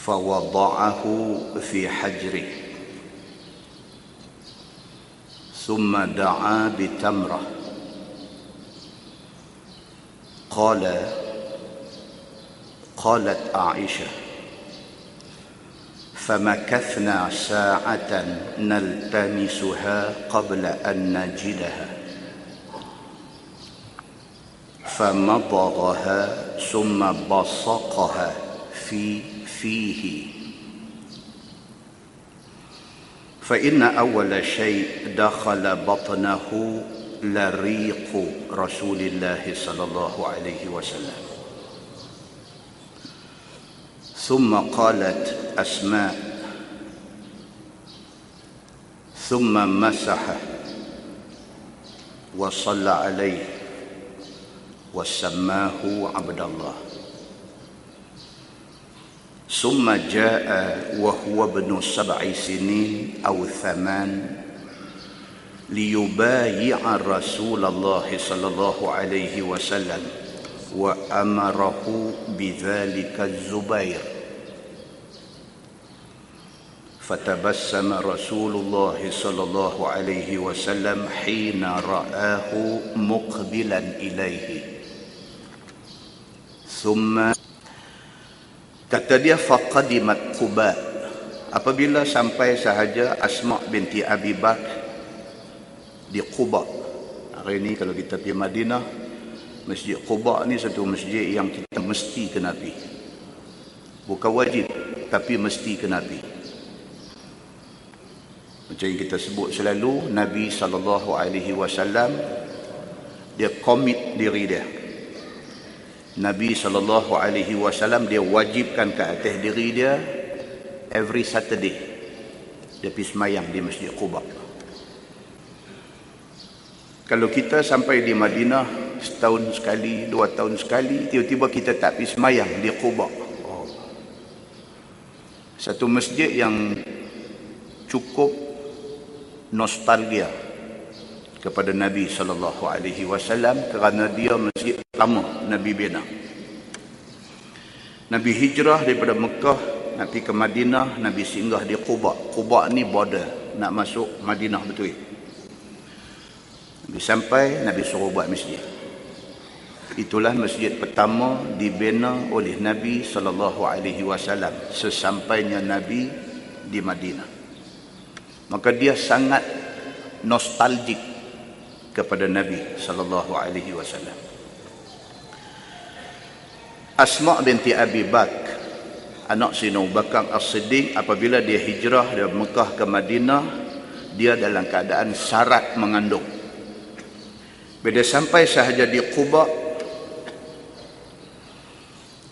فوضعه في حجره ثم دعا بتمرة قالت عائشة فمكثنا ساعة نلتمسها قبل أن نجدها فمضغها ثم بصقها في فيه فإن أول شيء دخل بطنه لريق رسول الله صلى الله عليه وسلم. ثم قالت أسماء ثم مسحه وصلى عليه وسماه عبد الله. ثم جاء وهو ابن 7 سنين أو 8 ليبايع رسول الله صلى الله عليه وسلم وأمره بذلك الزبير فتبسم رسول الله صلى الله عليه وسلم حين رآه مقبلا إليه ثم kata dia faqadimat Quba, apabila sampai sahaja Asma binti Abi Bakr di Quba. Hari ini kalau kita pergi Madinah, Masjid Quba ni satu masjid yang kita mesti kena pergi. Bukan wajib, tapi mesti kena pergi. Macam yang kita sebut selalu, Nabi SAW dia komit diri dia. Nabi SAW dia wajibkan ke atas diri dia every Saturday dia pergi semayang di Masjid Quba. Kalau kita sampai di Madinah setahun sekali, 2 tahun sekali, tiba-tiba kita tak pergi semayang di Quba. Satu masjid yang cukup nostalgia kepada Nabi SAW kerana dia masjid pertama Nabi bina. Nabi hijrah daripada Mekah nak pergi ke Madinah, Nabi singgah di Quba. Quba ni border nak masuk Madinah betul. Nabi sampai, Nabi suruh buat masjid. Itulah masjid pertama dibina oleh Nabi SAW sesampainya Nabi di Madinah. Maka dia sangat nostalgik kepada Nabi SAW. Asma binti Abi Bakr, anak Sayyidina Abu Bakar As-Siddiq, apabila dia hijrah dari Mekah ke Madinah, dia dalam keadaan syarat mengandung. Bila sampai sahaja di Quba,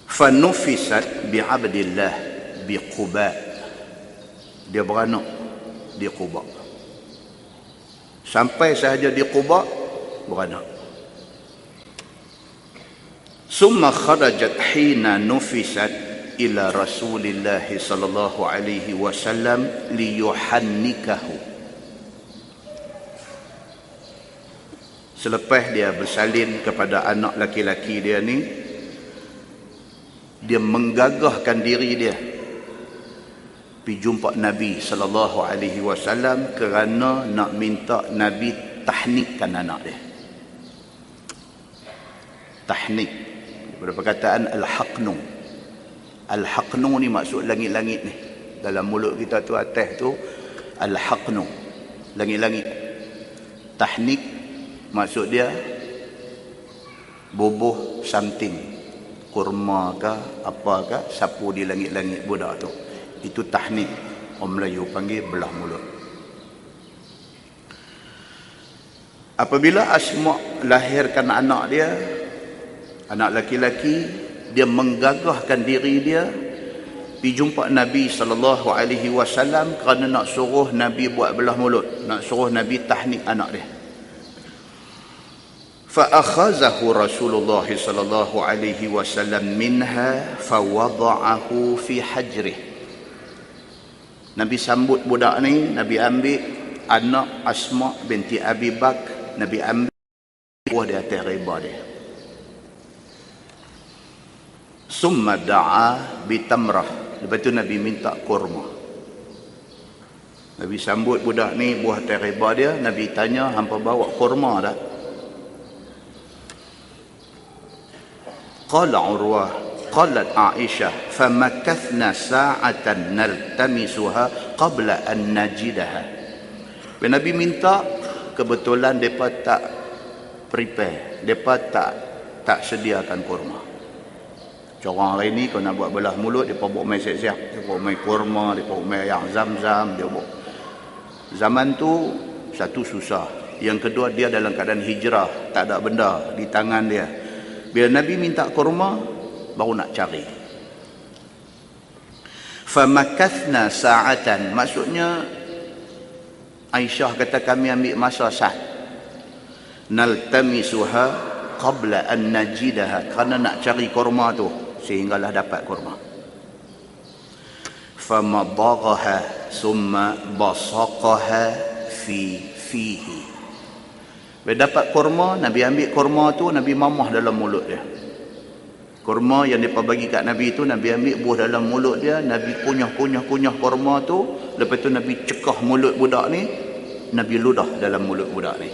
fanufisat bi'abdillah bi Quba, dia beranak di Quba. Sampai sahaja di Quba beranak. Summa kharajat hina nufisat ila Rasulillah sallallahu alaihi wasallam liyuhannikahu. Selepas dia bersalin kepada anak laki-laki dia ni, dia menggagahkan diri dia pergi jumpa Nabi sallallahu alaihi wasallam kerana nak minta Nabi tahnikkan anak dia. Tahnik daripada perkataan al-haqnu. Al-haqnu ni maksud langit-langit ni. Dalam mulut kita tu atas tu al-haqnu, langit-langit. Tahnik maksud dia bubuh something, kurma ke apa ke, sapu di langit-langit budak tu. Itu tahnik. Orang Melayu panggil belah mulut. Apabila Asma lahirkan anak dia, anak laki-laki, dia menggagahkan diri dia pergi jumpa Nabi SAW kerana nak suruh Nabi buat belah mulut, nak suruh Nabi tahnik anak dia. فأخذه رسول الله صلى الله عليه وسلم منها فوضعه في حجره. Nabi sambut budak ni, Nabi ambil anak Asma binti Abi Bakr, Nabi ambil buah di atas riba dia. Summa da'a bitamrah. Lepas tu Nabi minta kurma. Nabi sambut budak ni, buah teh reba dia. Nabi tanya, hampa bawa kurma tak? Qala Urwah, qalat Aisyah, famakathna sa'atan naltamisuha qabla an najidaha. Bila Nabi minta, kebetulan mereka tak prepare, mereka tak sediakan kurma. Corang hari ni kau nak buat belah mulut, mereka buat main siap-siap, dia buat main kurma, dia buat main yang zam-zam, dia buat. Zaman tu satu susah, yang kedua dia dalam keadaan hijrah, tak ada benda di tangan dia. Bila Nabi minta kurma, baru nak cari. Famakathna sa'atan, maksudnya Aisyah kata kami ambil masa sah. Naltamisuha qabla an najidaha, kerana nak cari kurma tu sehinggalah dapat kurma. Famadaghaha summa basaqaha fihi. Bila dapat kurma, Nabi ambil kurma tu, Nabi mamah dalam mulut dia. Kurma yang mereka bagi kat Nabi tu, Nabi ambil buah dalam mulut dia, Nabi kunyah kurma tu, lepas tu Nabi cekah mulut budak ni, Nabi ludah dalam mulut budak ni.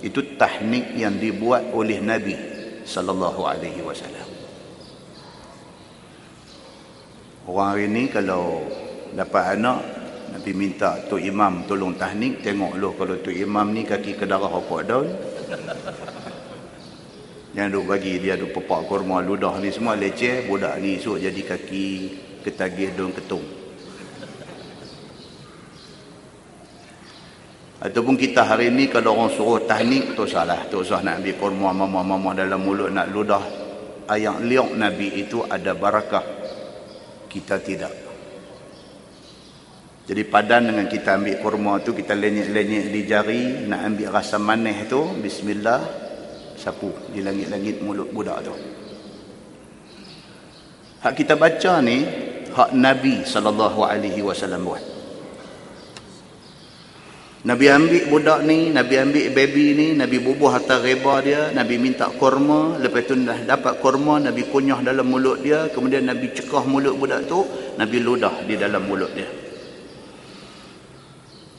Itu teknik yang dibuat oleh Nabi sallallahu alaihi wasallam. Orang hari ni kalau dapat anak, Nabi minta Tok Imam tolong tahnik, tengok loh kalau Tok Imam ni kaki ke darah apa daun. Yang duk bagi dia duk pepak kurma ludah ni semua leceh, budak ni esok jadi kaki ketagih daun ketung. Ataupun kita hari ni kalau orang suruh tahnik, tak salah, tak usah nak ambil kurma mama dalam mulut nak ludah. Ayat liuk Nabi itu ada barakah, kita tidak. Jadi padan dengan kita ambil kurma tu, kita lenyek-lenyek di jari, nak ambil rasa manis tu, bismillah, sapu di langit-langit mulut budak tu. Hak kita baca ni, hak Nabi SAW buat. Nabi ambil budak ni, Nabi ambil baby ni, Nabi bubuh atas reba dia, Nabi minta kurma, lepas tu dah dapat kurma, Nabi kunyah dalam mulut dia, kemudian Nabi cekah mulut budak tu, Nabi ludah di dalam mulut dia.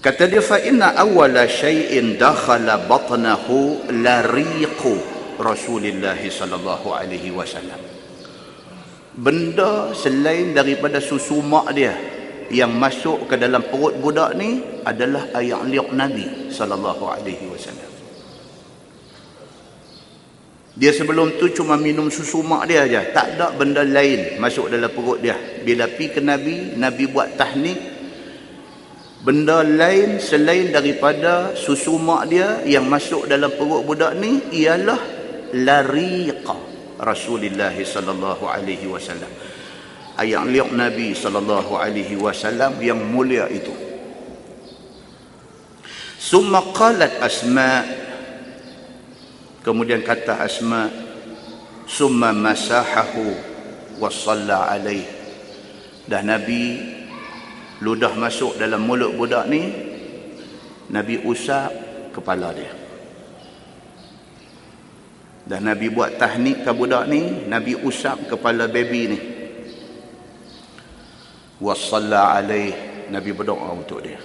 Kata dia, fa inna awwala syai'in dakhala batnahu lariqu Rasulullah sallallahu alaihi wasallam. Benda selain daripada susu mak dia yang masuk ke dalam perut budak ni adalah air liuk Nabi sallallahu alaihi wasallam. Dia sebelum tu cuma minum susu mak dia aja, tak ada benda lain masuk dalam perut dia. Bila pi ke Nabi, Nabi buat tahnik, benda lain selain daripada susu mak dia yang masuk dalam perut budak ni ialah lariqa Rasulullah sallallahu alaihi wasallam. Ayat liuk Nabi sallallahu alaihi wasallam yang mulia itu. Summa qalat Asma, kemudian kata Asma, summa masahahu wa shalla alaihi. Dah Nabi ludah masuk dalam mulut budak ni, Nabi usap kepala dia. Dah Nabi buat tahnik ke budak ni, Nabi usap kepala baby ni. Wassalla alaih, Nabi berdoa untuk dia.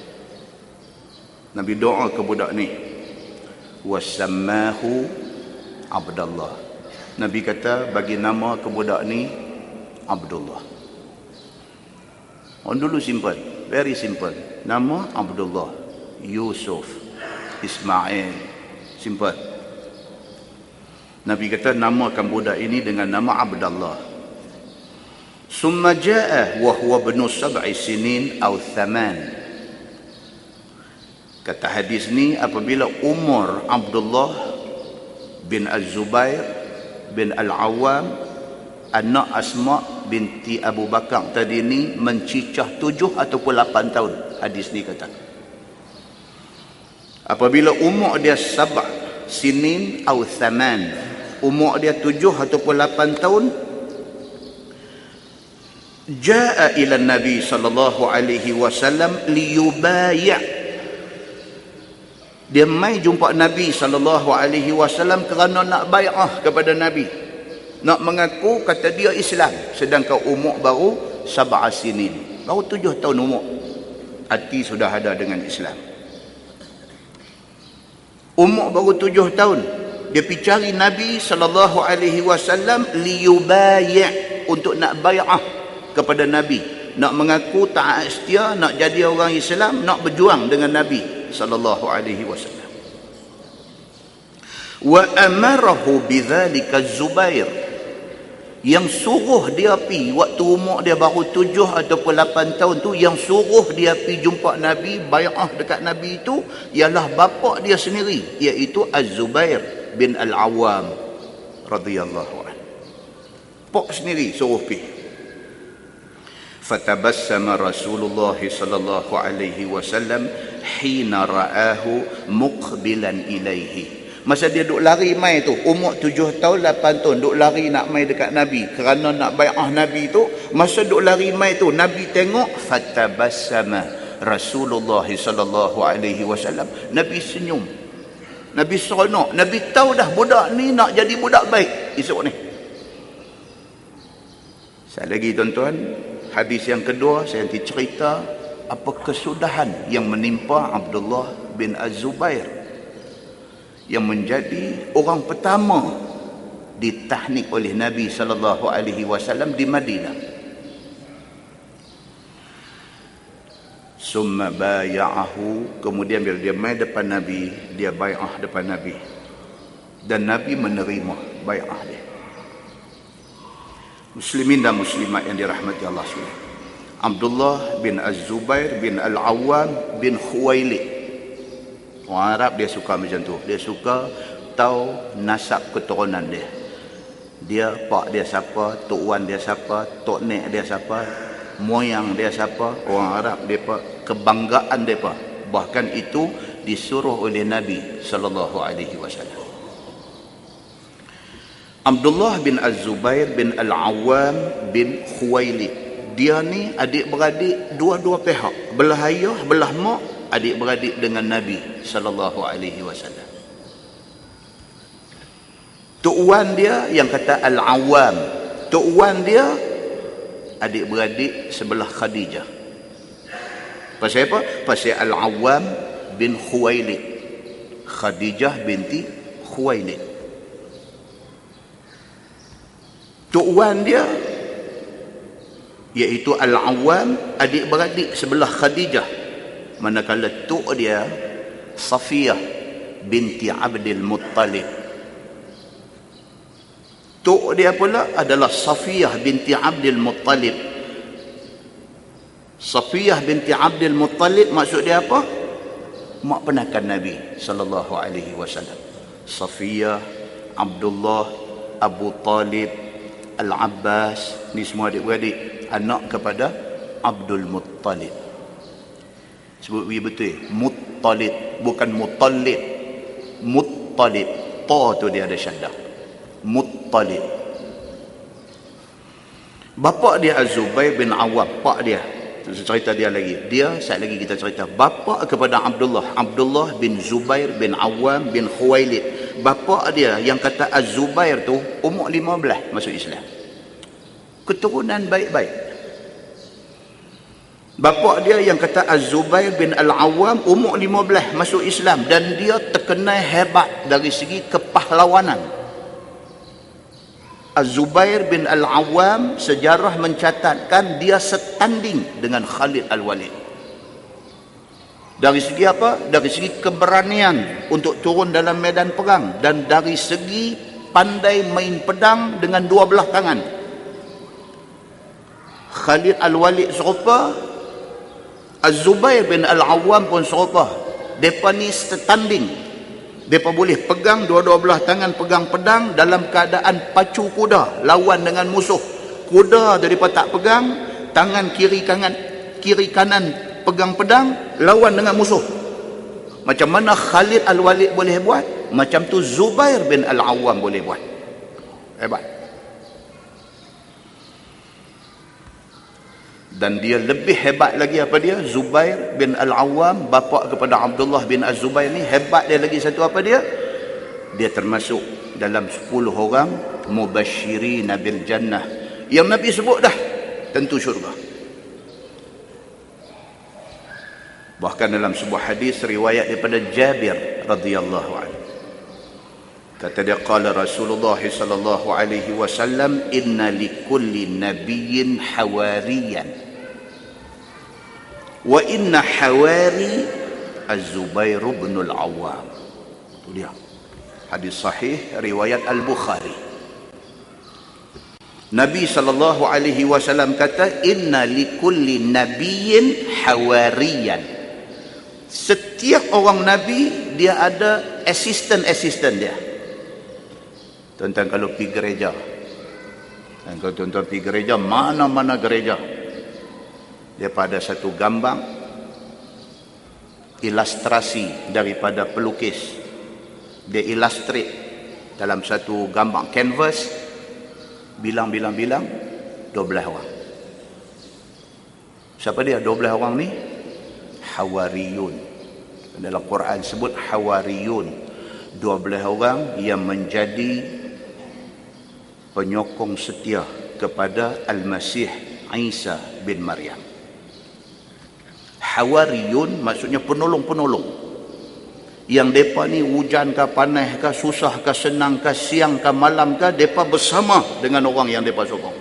Nabi doa ke budak ni. Wassammahu Abdullah. Nabi kata bagi nama ke budak ni Abdullah. Orang dulu simple, very simple. Nama Abdullah, Yusuf, Ismail, simple. Nabi kata namakan budak ini dengan nama Abdullah. Summa jaa wa huwa ibnu 7 sinin aw 8. Kata hadis ni, apabila umur Abdullah bin Az-Zubair bin Al-Awwam anak Asma binti Abu Bakar tadi ni mencicah 7 ataupun 8 tahun. Hadis ni kata, apabila umur dia 7 sinin atau 8, umur dia 7 ataupun 8 tahun, jaa ila Nabi sallallahu alaihi wasallam liyubaya'. Dia mai jumpa Nabi sallallahu alaihi wasallam kerana nak bai'ah kepada Nabi, nak mengaku kata dia Islam, sedangkan umur baru sab'a sinin. Baru 7 tahun umur. Hati sudah ada dengan Islam. Umur baru 7 tahun. Dia pergi cari Nabi SAW liyubai' untuk nak bai'ah kepada Nabi. Nak mengaku taat setia, nak jadi orang Islam, nak berjuang dengan Nabi SAW. Wa amarahu bidzalika Zubair, yang suruh dia pi waktu umur dia baru 7 ataupun 8 tahun tu, yang suruh dia pi jumpa Nabi, bai'ah dekat Nabi itu ialah bapa dia sendiri, iaitu Az-Zubair bin Al-Awwam radhiyallahu anhu. Pak sendiri suruh pi. Fatabassama Rasulullah sallallahu alaihi wasallam hina ra'ahu muqbilan ilaihi. Masa dia duk lari mai tu, umur 7 tahun 8 tahun duk lari nak mai dekat Nabi kerana nak bai'ah Nabi tu, masa duk lari mai tu Nabi tengok, fatabassama Rasulullah sallallahu alaihi wasallam, Nabi senyum, Nabi seronok, Nabi tahu dah budak ni nak jadi budak baik esok ni. Sekali lagi tuan-tuan, hadis yang kedua saya nanti cerita apa kesudahan yang menimpa Abdullah bin Az-Zubair yang menjadi orang pertama ditahnik oleh Nabi SAW di Madinah. Summa baya'ahu, kemudian bila dia mai depan Nabi, dia bai'ah depan Nabi, dan Nabi menerima bai'ah dia. Muslimin dan muslimat yang dirahmati Allah SWT, Abdullah bin Az-Zubair bin Al-Awwam bin Khuwailid. Orang Arab dia suka macam tu. Dia suka tahu nasab keturunan dia. Dia pak dia siapa, tok wan dia siapa, tok nek dia siapa, moyang dia siapa. Orang Arab depa kebanggaan depa. Bahkan itu disuruh oleh Nabi sallallahu alaihi wasallam. Abdullah bin Az-Zubair bin Al-Awwam bin Khuwailid. Dia ni adik-beradik dua-dua pihak. Belah ayah, belah mak, adik-beradik dengan Nabi sallallahu alaihi wasallam. Tok wan dia yang kata Al-Awwam. Tok wan dia adik-beradik sebelah Khadijah. Pasal apa? Pasal Al-Awwam bin Khuwailid. Khadijah binti Khuwailid. Tok wan dia iaitu Al-Awwam, adik-beradik sebelah Khadijah. Manakala tok dia Safiyah binti Abdul Muttalib. Tok dia pula adalah Safiyah binti Abdul Muttalib. Safiyah binti Abdul Muttalib maksud dia apa? Mak penakan Nabi sallallahu alaihi wasallam. Safiyah, Abdullah, Abu Talib, Al-Abbas, ni semua adik-beradik, anak kepada Abdul Muttalib. Sebut betul, Muttalib, bukan Muttalib. Muttalib, ta tu dia ada syaddah. Muttalib. Bapa dia Az-Zubair bin Awwam, pak dia. Cerita dia lagi. Dia, sekali lagi kita cerita. Bapa kepada Abdullah. Abdullah bin Zubair bin Awwam bin Khuwailid. Bapa dia yang kata Az-Zubair tu umur 15 masuk Islam. Keturunan baik-baik. Bapa dia yang kata Az-Zubair bin Al-Awwam umur 15 masuk Islam, dan dia terkenal hebat dari segi kepahlawanan. Az-Zubair bin Al-Awwam sejarah mencatatkan dia setanding dengan Khalid Al-Walid. Dari segi apa? Dari segi keberanian untuk turun dalam medan perang, dan dari segi pandai main pedang dengan dua belah tangan. Khalid Al-Walid serupa, Az-Zubair bin Al-Awwam pun serupa. Mereka ni setanding. Mereka boleh pegang dua-dua belah tangan, pegang pedang dalam keadaan pacu kuda, lawan dengan musuh. Kuda tu mereka tak pegang, tangan kiri kanan pegang pedang, lawan dengan musuh. Macam mana Khalid Al-Walid boleh buat, macam tu Zubair bin Al-Awwam boleh buat. Hebat. Dan dia lebih hebat lagi apa dia? Zubair bin Al-Awwam, bapa kepada Abdullah bin Az-Zubair ni, hebat dia lagi satu apa dia? Dia termasuk dalam 10 orang mubasyirin bil jannah yang Nabi sebut dah. tentu syurga. Bahkan dalam sebuah hadis riwayat daripada Jabir radhiyallahu anhu, kata dia, qala Rasulullah sallallahu alaihi wasallam, inna likulli nabiyyin hawariyan wa inna hawari Az-Zubair bin Al-Awwam. Itu dia hadis sahih riwayat Al-Bukhari. Nabi sallallahu alaihi wasallam kata, inna likulli nabiyyin hawariyan. Setiap orang nabi dia ada asisten dia. Tuan-tuan kalau pergi gereja, dan kalau tuan-tuan pergi gereja, mana-mana gereja, dia pada satu gambar ilustrasi daripada pelukis. Dia illustrate dalam satu gambar canvas, bilang 12 orang. Siapa dia 12 orang ni? Hawariyun. Dalam Quran sebut Hawariyun, 12 orang yang menjadi penyokong setia kepada Al-Masih Isa bin Maryam. Hawariyun maksudnya penolong-penolong. Yang mereka ni hujan ke panas ke, susah ke senang ke, siang ke malam ke, mereka bersama dengan orang yang mereka sokong.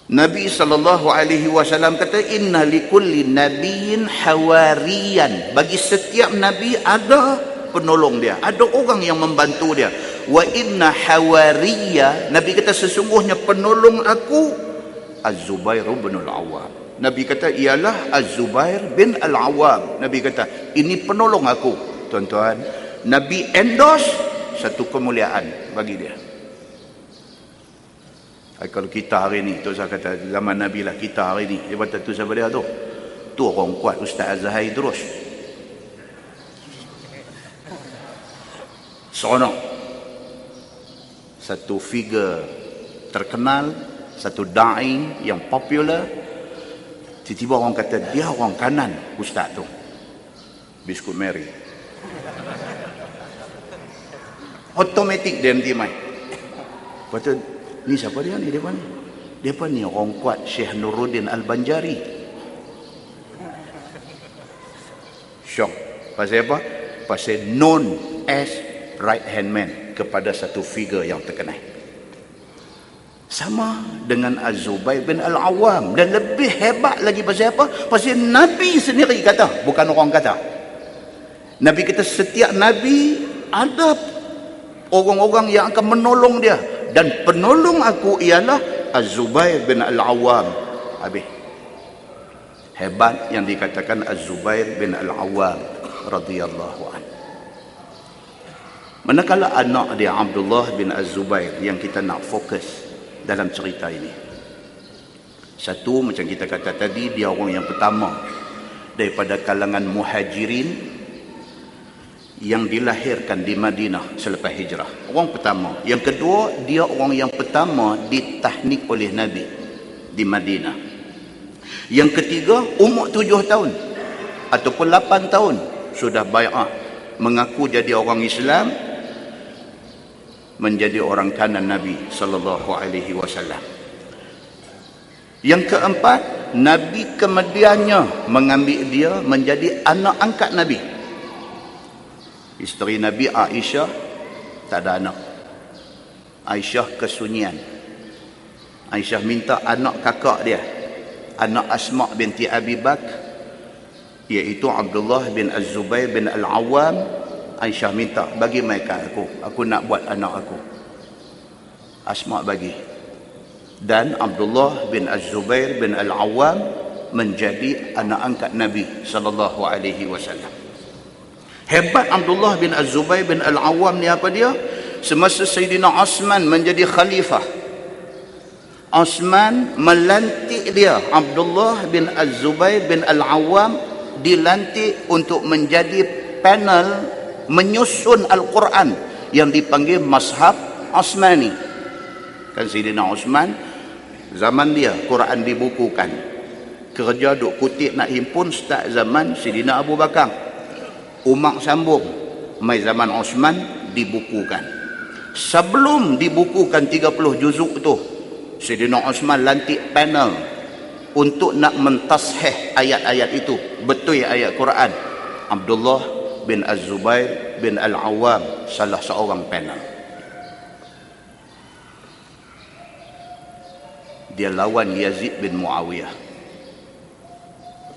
Nabi SAW kata, inna likulli nabiyyin hawariyan. Bagi setiap nabi ada penolong dia, ada orang yang membantu dia. Wa inna hawariya, Nabi kata sesungguhnya penolong aku Az-Zubair bin Al-Awwam. Nabi kata ialah Az-Zubair bin Al-Awwam. Nabi kata ini penolong aku. Tuan-tuan, Nabi endorse satu kemuliaan bagi dia. Kalau kita hari ni, tu saya kata zaman Nabi lah, kita hari ni, dia kata tu siapa dia tu? Tu orang kuat Ustaz Azhar terus. Seronok. Satu figure terkenal, satu da'i yang popular, tiba-tiba orang kata dia orang kanan Ustaz tu. Biskut Mary. Automatik dia nanti main. Lepas ni siapa dia ni? Dia ni orang kuat Syekh Nuruddin Al-Banjari. Syok. Pasal apa? Pasal known as right hand man kepada satu figure yang terkenal. Sama dengan Az-Zubair bin Al-Awwam. Dan lebih hebat lagi pasal apa? Pasal Nabi sendiri kata, bukan orang kata. Nabi kata setiap Nabi ada orang-orang yang akan menolong dia. Dan penolong aku ialah Az-Zubair bin Al-Awwam. Habis. Hebat yang dikatakan Az-Zubair bin Al-Awwam radhiyallahu anhu. Manakala anak dia Abdullah bin Az-Zubair yang kita nak fokus dalam cerita ini. Satu, macam kita kata tadi, dia orang yang pertama daripada kalangan muhajirin yang dilahirkan di Madinah selepas hijrah. Orang pertama. Yang kedua, dia orang yang pertama ditahnik oleh Nabi di Madinah. Yang ketiga, umur 7 tahun ataupun 8 tahun sudah bai'ah, mengaku jadi orang Islam, menjadi orang kanan Nabi sallallahu alaihi wasallam. Yang keempat, Nabi kemudiannya mengambil dia menjadi anak angkat Nabi. Isteri Nabi Aisyah tak ada anak. Aisyah kesunyian. Aisyah minta anak kakak dia, anak Asma binti Abi Bakr, iaitu Abdullah bin Az-Zubair bin Al-Awwam. Aisyah minta, bagi mereka aku nak buat anak aku. Asma bagi. Dan Abdullah bin Az-Zubair bin Al-Awwam menjadi anak angkat Nabi sallallahu alaihi wasallam. Hebat Abdullah bin Az-Zubair bin Al-Awwam ni apa dia? Semasa Sayyidina Osman menjadi khalifah, Osman melantik dia, Abdullah bin Az-Zubair bin Al-Awwam dilantik untuk menjadi panel menyusun Al-Quran yang dipanggil Mashaf Osmani. Kan Sayyidina Osman zaman dia Quran dibukukan. Kerja duk kutip nak himpun start zaman Sayyidina Abu Bakar. Umar sambung, mai zaman Osman dibukukan. Sebelum dibukukan 30 juzuk tu, Sayyidina Osman lantik panel untuk nak mentasheh ayat-ayat itu, betul ayat Quran. Abdullah bin Az-Zubair bin Al-Awwam salah seorang panel. Dia lawan Yazid bin Muawiyah.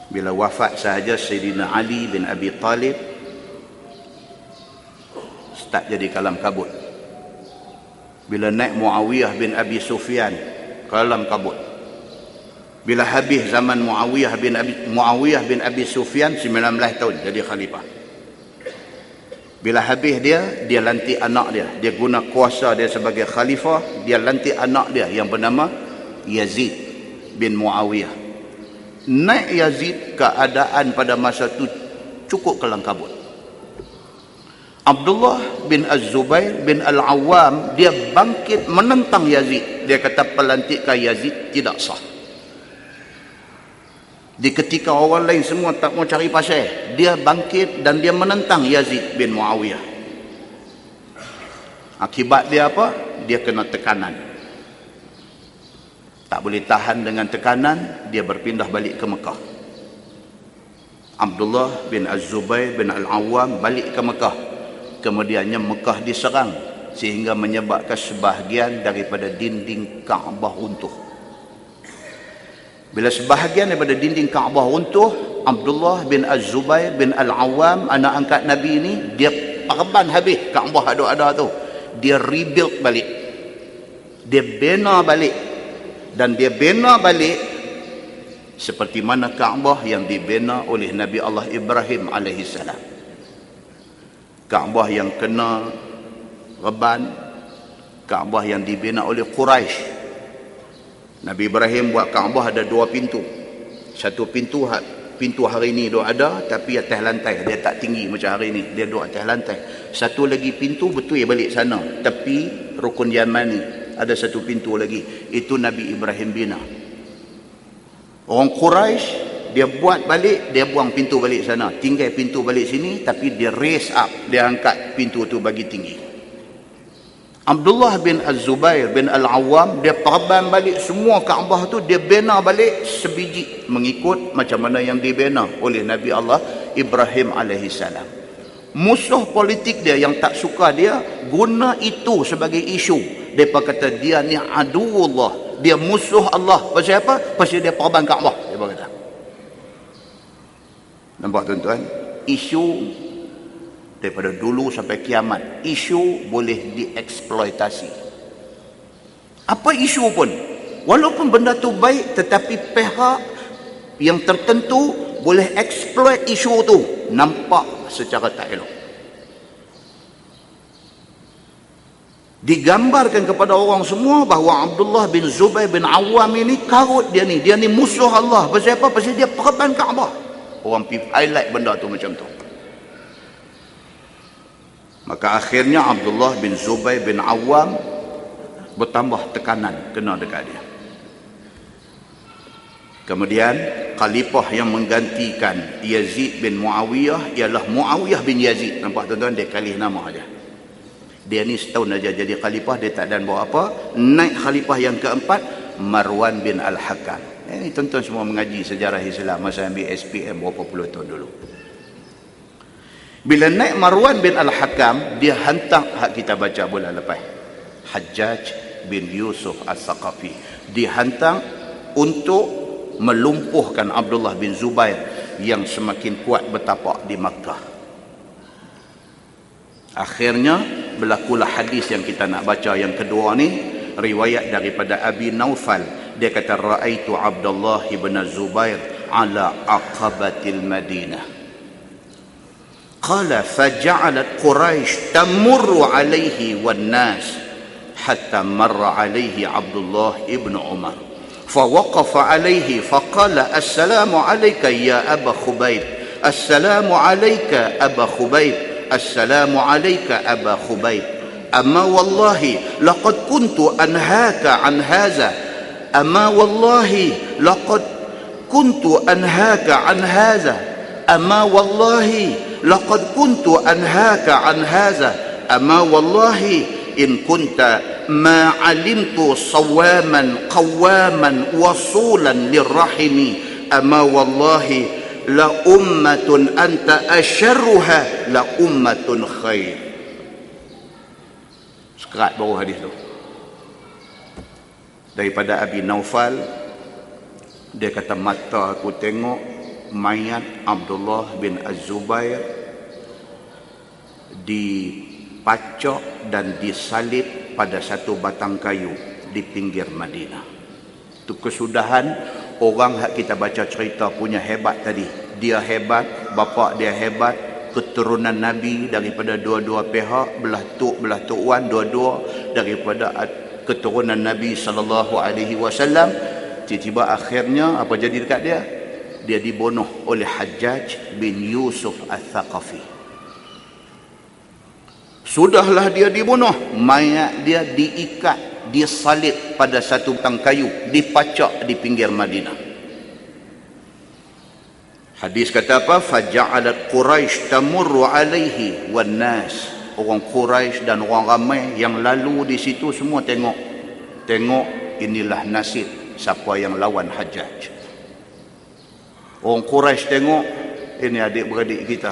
Bila wafat sahaja Sayyidina Ali bin Abi Talib, start jadi kalam kabut. Bila naik Muawiyah bin Abi Sufyan, kalam kabut. Bila habis zaman Muawiyah bin Abi Sufyan, 19 tahun jadi khalifah. Bila habis dia lantik anak dia guna kuasa dia sebagai khalifah, dia lantik anak dia yang bernama Yazid bin Muawiyah. Naik Yazid, keadaan pada masa itu cukup kelam kabut. Abdullah bin Az-Zubair bin Al-Awwam dia bangkit menentang Yazid. Dia kata pelantikan Yazid tidak sah. Di ketika orang lain semua tak mau cari pasal, dia bangkit dan dia menentang Yazid bin Muawiyah. Akibat dia apa? Dia kena tekanan. Tak boleh tahan dengan tekanan, dia berpindah balik ke Mekah. Abdullah bin Az-Zubair bin Al-Awwam balik ke Mekah. Kemudiannya Mekah diserang sehingga menyebabkan sebahagian daripada dinding Kaabah runtuh. Bila sebahagian daripada dinding Kaabah runtuh, Abdullah bin Az-Zubair bin Al-Awwam, anak angkat Nabi ini, dia perban habis Kaabah ada tu. Dia rebuild balik. Dia bina balik. Dan dia bina balik seperti mana Kaabah yang dibina oleh Nabi Allah Ibrahim alaihissalam. Kaabah yang kena reban, Kaabah yang dibina oleh Quraisy. Nabi Ibrahim buat Kaabah ada 2 pintu. Satu pintu hari ini dia ada, tapi atas lantai, dia tak tinggi macam hari ini, dia duduk atas lantai. Satu lagi pintu betul balik sana, tepi Rukun Yamani ada satu pintu lagi, itu Nabi Ibrahim bina. Orang Quraisy dia buat balik, dia buang pintu balik sana, tinggal pintu balik sini, tapi dia raise up, dia angkat pintu tu bagi tinggi. Abdullah bin Az-Zubair bin Al-Awwam dia perban balik semua Kaabah tu, dia bina balik sebiji mengikut macam mana yang dibina oleh Nabi Allah Ibrahim alaihissalam. Musuh politik dia yang tak suka dia guna itu sebagai isu. Mereka kata dia ni aduullah, dia musuh Allah. Pasal apa? Pasal dia perban Kaabah, dia kata. Nampak tuan-tuan, isu daripada dulu sampai kiamat, isu boleh dieksploitasi. Apa isu pun, walaupun benda tu baik, tetapi pihak yang tertentu boleh exploit isu tu, nampak secara tak elok. Digambarkan kepada orang semua bahawa Abdullah bin Zubair bin Awwam ini karut, dia ni musuh Allah. Pasal apa? Pasal dia perban Kaabah. Orang highlight benda tu macam tu. Maka akhirnya Abdullah bin Zubair bin Awwam bertambah tekanan kena dekat dia. Kemudian khalifah yang menggantikan Yazid bin Muawiyah ialah Muawiyah bin Yazid. Nampak tuan-tuan, dia kalih nama aja. Dia ni setahun aja jadi khalifah, dia tak dan buat apa. Naik khalifah yang keempat, Marwan bin Al-Hakam. Ini tuan-tuan semua mengaji sejarah Islam masa ambil SPM berapa puluh tahun dulu. Bila naik Marwan bin Al-Hakam, dia hantar, hak kita baca bulan lepas, Hajjaj bin Yusuf As-Saqafi, dihantar untuk melumpuhkan Abdullah bin Zubair yang semakin kuat bertapak di Makkah. Akhirnya berlakulah hadis yang kita nak baca yang kedua ni, riwayat daripada Abi Naufal. Dia kata, Ra'aitu Abdullah bin Zubair ala aqabatil Madinah. Qala faja'alat Quraisy tamurru alaihi wan nas hatta marra alaihi Abdullah ibn Umar. فوقف عليه فقال السلام عليك يا أبا خبيب السلام عليك أبا خبيب السلام عليك أبا خبيب أما والله لقد كنت أنهاك عن هذا أما والله لقد كنت أنهاك عن هذا أما والله لقد كنت أنهاك عن هذا أما والله إن كنت ma alimtu sawaman qawaman wasulan lirrahimi ama wallahi la ummatun anta asyarruha la ummatun khair. Sekerat bawah hadis tu daripada Abi Naufal. Dia kata, mata aku tengok mayat Abdullah bin Az-Zubair dipacak dan disalib pada satu batang kayu di pinggir Madinah. Itu kesudahan orang yang kita baca cerita punya hebat tadi. Dia hebat, bapa dia hebat, keturunan Nabi daripada dua-dua pihak, belah tok wan, dua-dua daripada keturunan Nabi SAW. Tiba-tiba akhirnya apa jadi dekat dia? Dia dibunuh oleh Hajjaj bin Yusuf Al-Thaqafi. Sudahlah dia dibunuh, mayat dia diikat, disalib pada satu batang kayu, dipacak di pinggir Madinah. Hadis kata apa? Faja'alat Quraisy tamurru alaihi wan nas. Orang Quraisy dan orang ramai yang lalu di situ semua tengok inilah nasib siapa yang lawan Hajjaj. Orang Quraisy tengok, ini adik-beradik kita.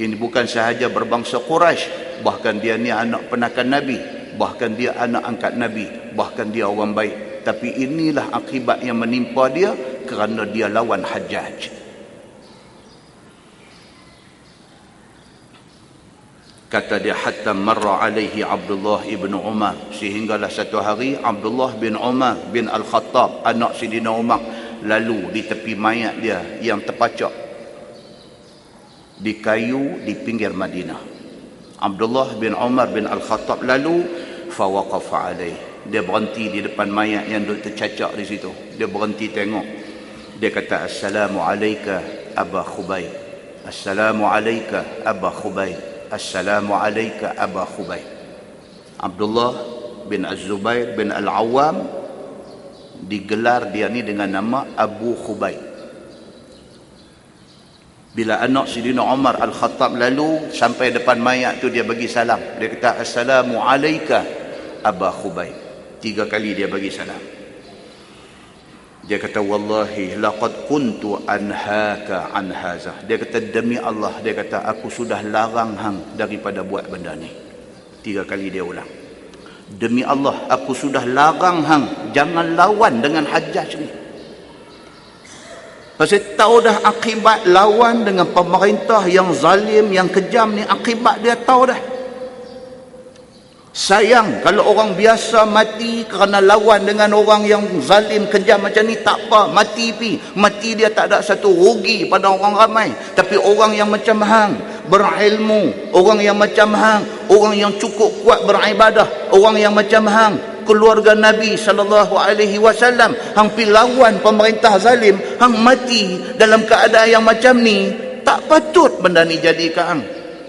Ini bukan sahaja berbangsa Quraisy, bahkan dia ni anak penakan Nabi, bahkan dia anak angkat Nabi, bahkan dia orang baik. Tapi inilah akibat yang menimpa dia kerana dia lawan Hajjaj. Kata dia, hatta marra alaihi Abdullah ibn Umar, sehinggalah satu hari Abdullah bin Umar bin Al-Khattab, anak Sidina Umar, lalu di tepi mayat dia yang terpacak di kayu di pinggir Madinah. Abdullah bin Umar bin Al-Khattab lalu, fawaqafa alaih, dia berhenti di depan mayat yang duduk tercacak di situ. Dia berhenti tengok. Dia kata, assalamu alayka Aba Khubayb, assalamu alayka Aba Khubayb, assalamu alayka Aba Khubayb. Abdullah bin Az-Zubair bin Al-Awwam digelar dia ni dengan nama Abu Khubayb. Bila anak Sidina Umar Al-Khattab lalu sampai depan mayat tu, dia bagi salam. Dia kata, assalamu alayka Aba Khubayb. 3 kali dia bagi salam. Dia kata, wallahi laqad kuntu anhaka an haza. Dia kata, demi Allah, dia kata, aku sudah larang hang daripada buat benda ni. 3 kali dia ulang. Demi Allah, aku sudah larang hang, jangan lawan dengan Hajjaj ni. Pasal tahu dah akibat lawan dengan pemerintah yang zalim, yang kejam ni, akibat dia tahu dah. Sayang kalau orang biasa mati kerana lawan dengan orang yang zalim, kejam macam ni, tak apa, mati pi. Mati dia tak ada satu rugi pada orang ramai. Tapi orang yang macam hang, berilmu, orang yang macam hang, orang yang cukup kuat beribadah, orang yang macam hang, keluarga Nabi SAW, hang pi lawan pemerintah zalim, hang mati dalam keadaan yang macam ni, tak patut benda ni jadi ke hang.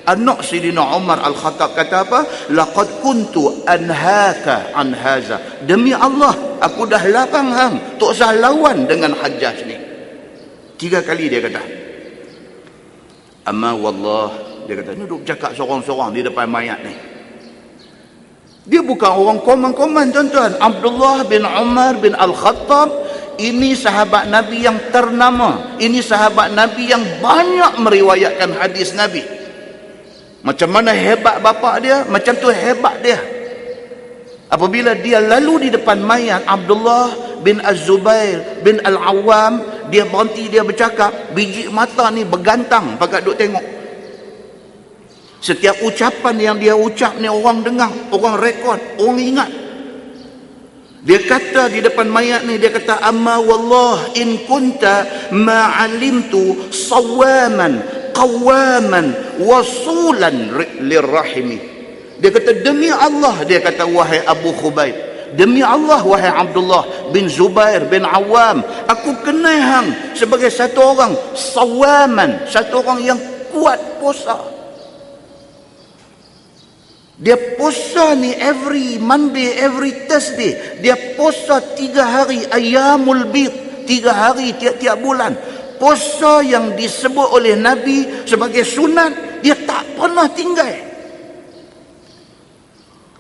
Anak Sidina Umar Al-Khattab kata apa? Laqad kuntu anhaka an haza. Demi Allah, aku dah larang hang tak usah lawan dengan Hajjaj ni. 3 kali dia kata. Amma wallah, dia kata, duduk cakap sorang-sorang di depan mayat ni. Dia bukan orang komen-komen, tuan-tuan. Abdullah bin Umar bin Al-Khattab, ini sahabat Nabi yang ternama. Ini sahabat Nabi yang banyak meriwayatkan hadis Nabi. Macam mana hebat bapa dia, macam tu hebat dia. Apabila dia lalu di depan mayat Abdullah bin Az-Zubair bin Al-Awwam, dia berhenti, dia bercakap, biji mata ni bergantang pakat duk tengok. Setiap ucapan yang dia ucap ni orang dengar, orang rekod, orang ingat. Dia kata di depan mayat ni, dia kata, amma wallah in kunta ma'alimtu sawaman qawaman wasulan lirrahimi. Dia kata, demi Allah, dia kata, wahai Abu Khubayb, demi Allah, wahai Abdullah bin Zubair bin Awam, aku kenal hang sebagai satu orang sawaman, satu orang yang kuat puasa. Dia puasa ni every Monday, every Thursday. Dia puasa 3 hari, ayyamul bid, 3 hari tiap-tiap bulan. Puasa yang disebut oleh Nabi sebagai sunat, dia tak pernah tinggal.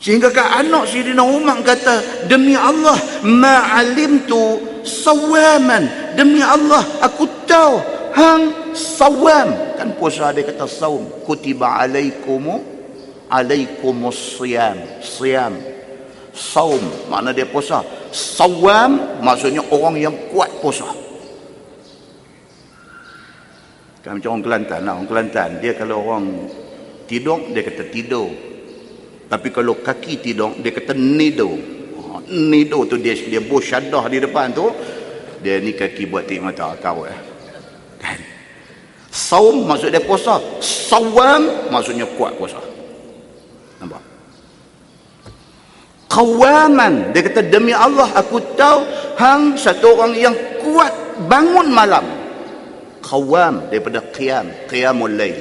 Sehingga anak Sayyidina Umar kata, demi Allah, ma'alimtu sawaman, demi Allah aku tahu hang sawam. Kan puasa dia kata saum. Kutiba alaikumus siyam. Siyam, saum makna dia puasa. Sawam maksudnya orang yang kuat puasa. Kan macam orang Kelantan lah. Orang Kelantan dia kalau orang tidur dia kata tidur, tapi kalau kaki tidur dia kata nido. Nido tu dia bos syadah di depan tu, dia ni kaki buat tik mata kau kan. Saum maksud dia puasa, sawam maksudnya kuat puasa. Nampak? Qawaman, dia kata demi Allah aku tahu hang satu orang yang kuat bangun malam. Qawam daripada qiyamul lail.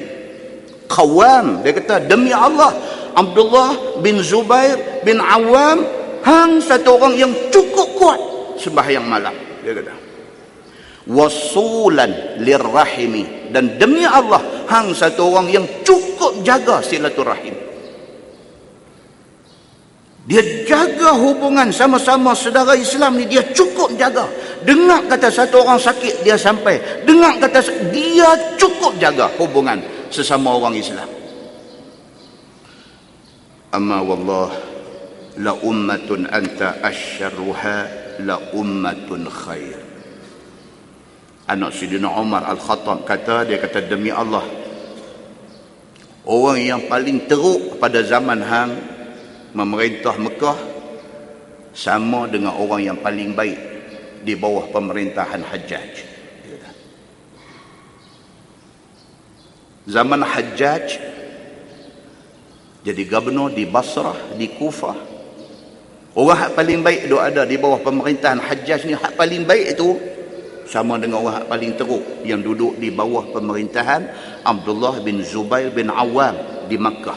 Qawam, dia kata demi Allah Abdullah bin Zubair bin Awam hang satu orang yang cukup kuat sembahyang malam, dia kata. Wasulan lirrahimi, dan demi Allah hang satu orang yang cukup jaga silaturahim. Dia jaga hubungan sama-sama saudara Islam ni, dia cukup jaga. Dengar kata satu orang sakit dia sampai, dengar kata dia cukup jaga hubungan sesama orang Islam. Amma wallah la ummatun anta asyarruha la ummatun khair. Anak Sayyidina Umar Al-Khattab kata, dia kata demi Allah, orang yang paling teruk pada zaman hang memerintah Mekah sama dengan orang yang paling baik di bawah pemerintahan Hajjaj. Zaman Hajjaj jadi gubernur di Basrah, di Kufah, orang hak paling baik duk ada di bawah pemerintahan Hajjaj ni. Hak paling baik itu sama dengan orang hak paling teruk yang duduk di bawah pemerintahan Abdullah bin Zubair bin Awam di Makkah.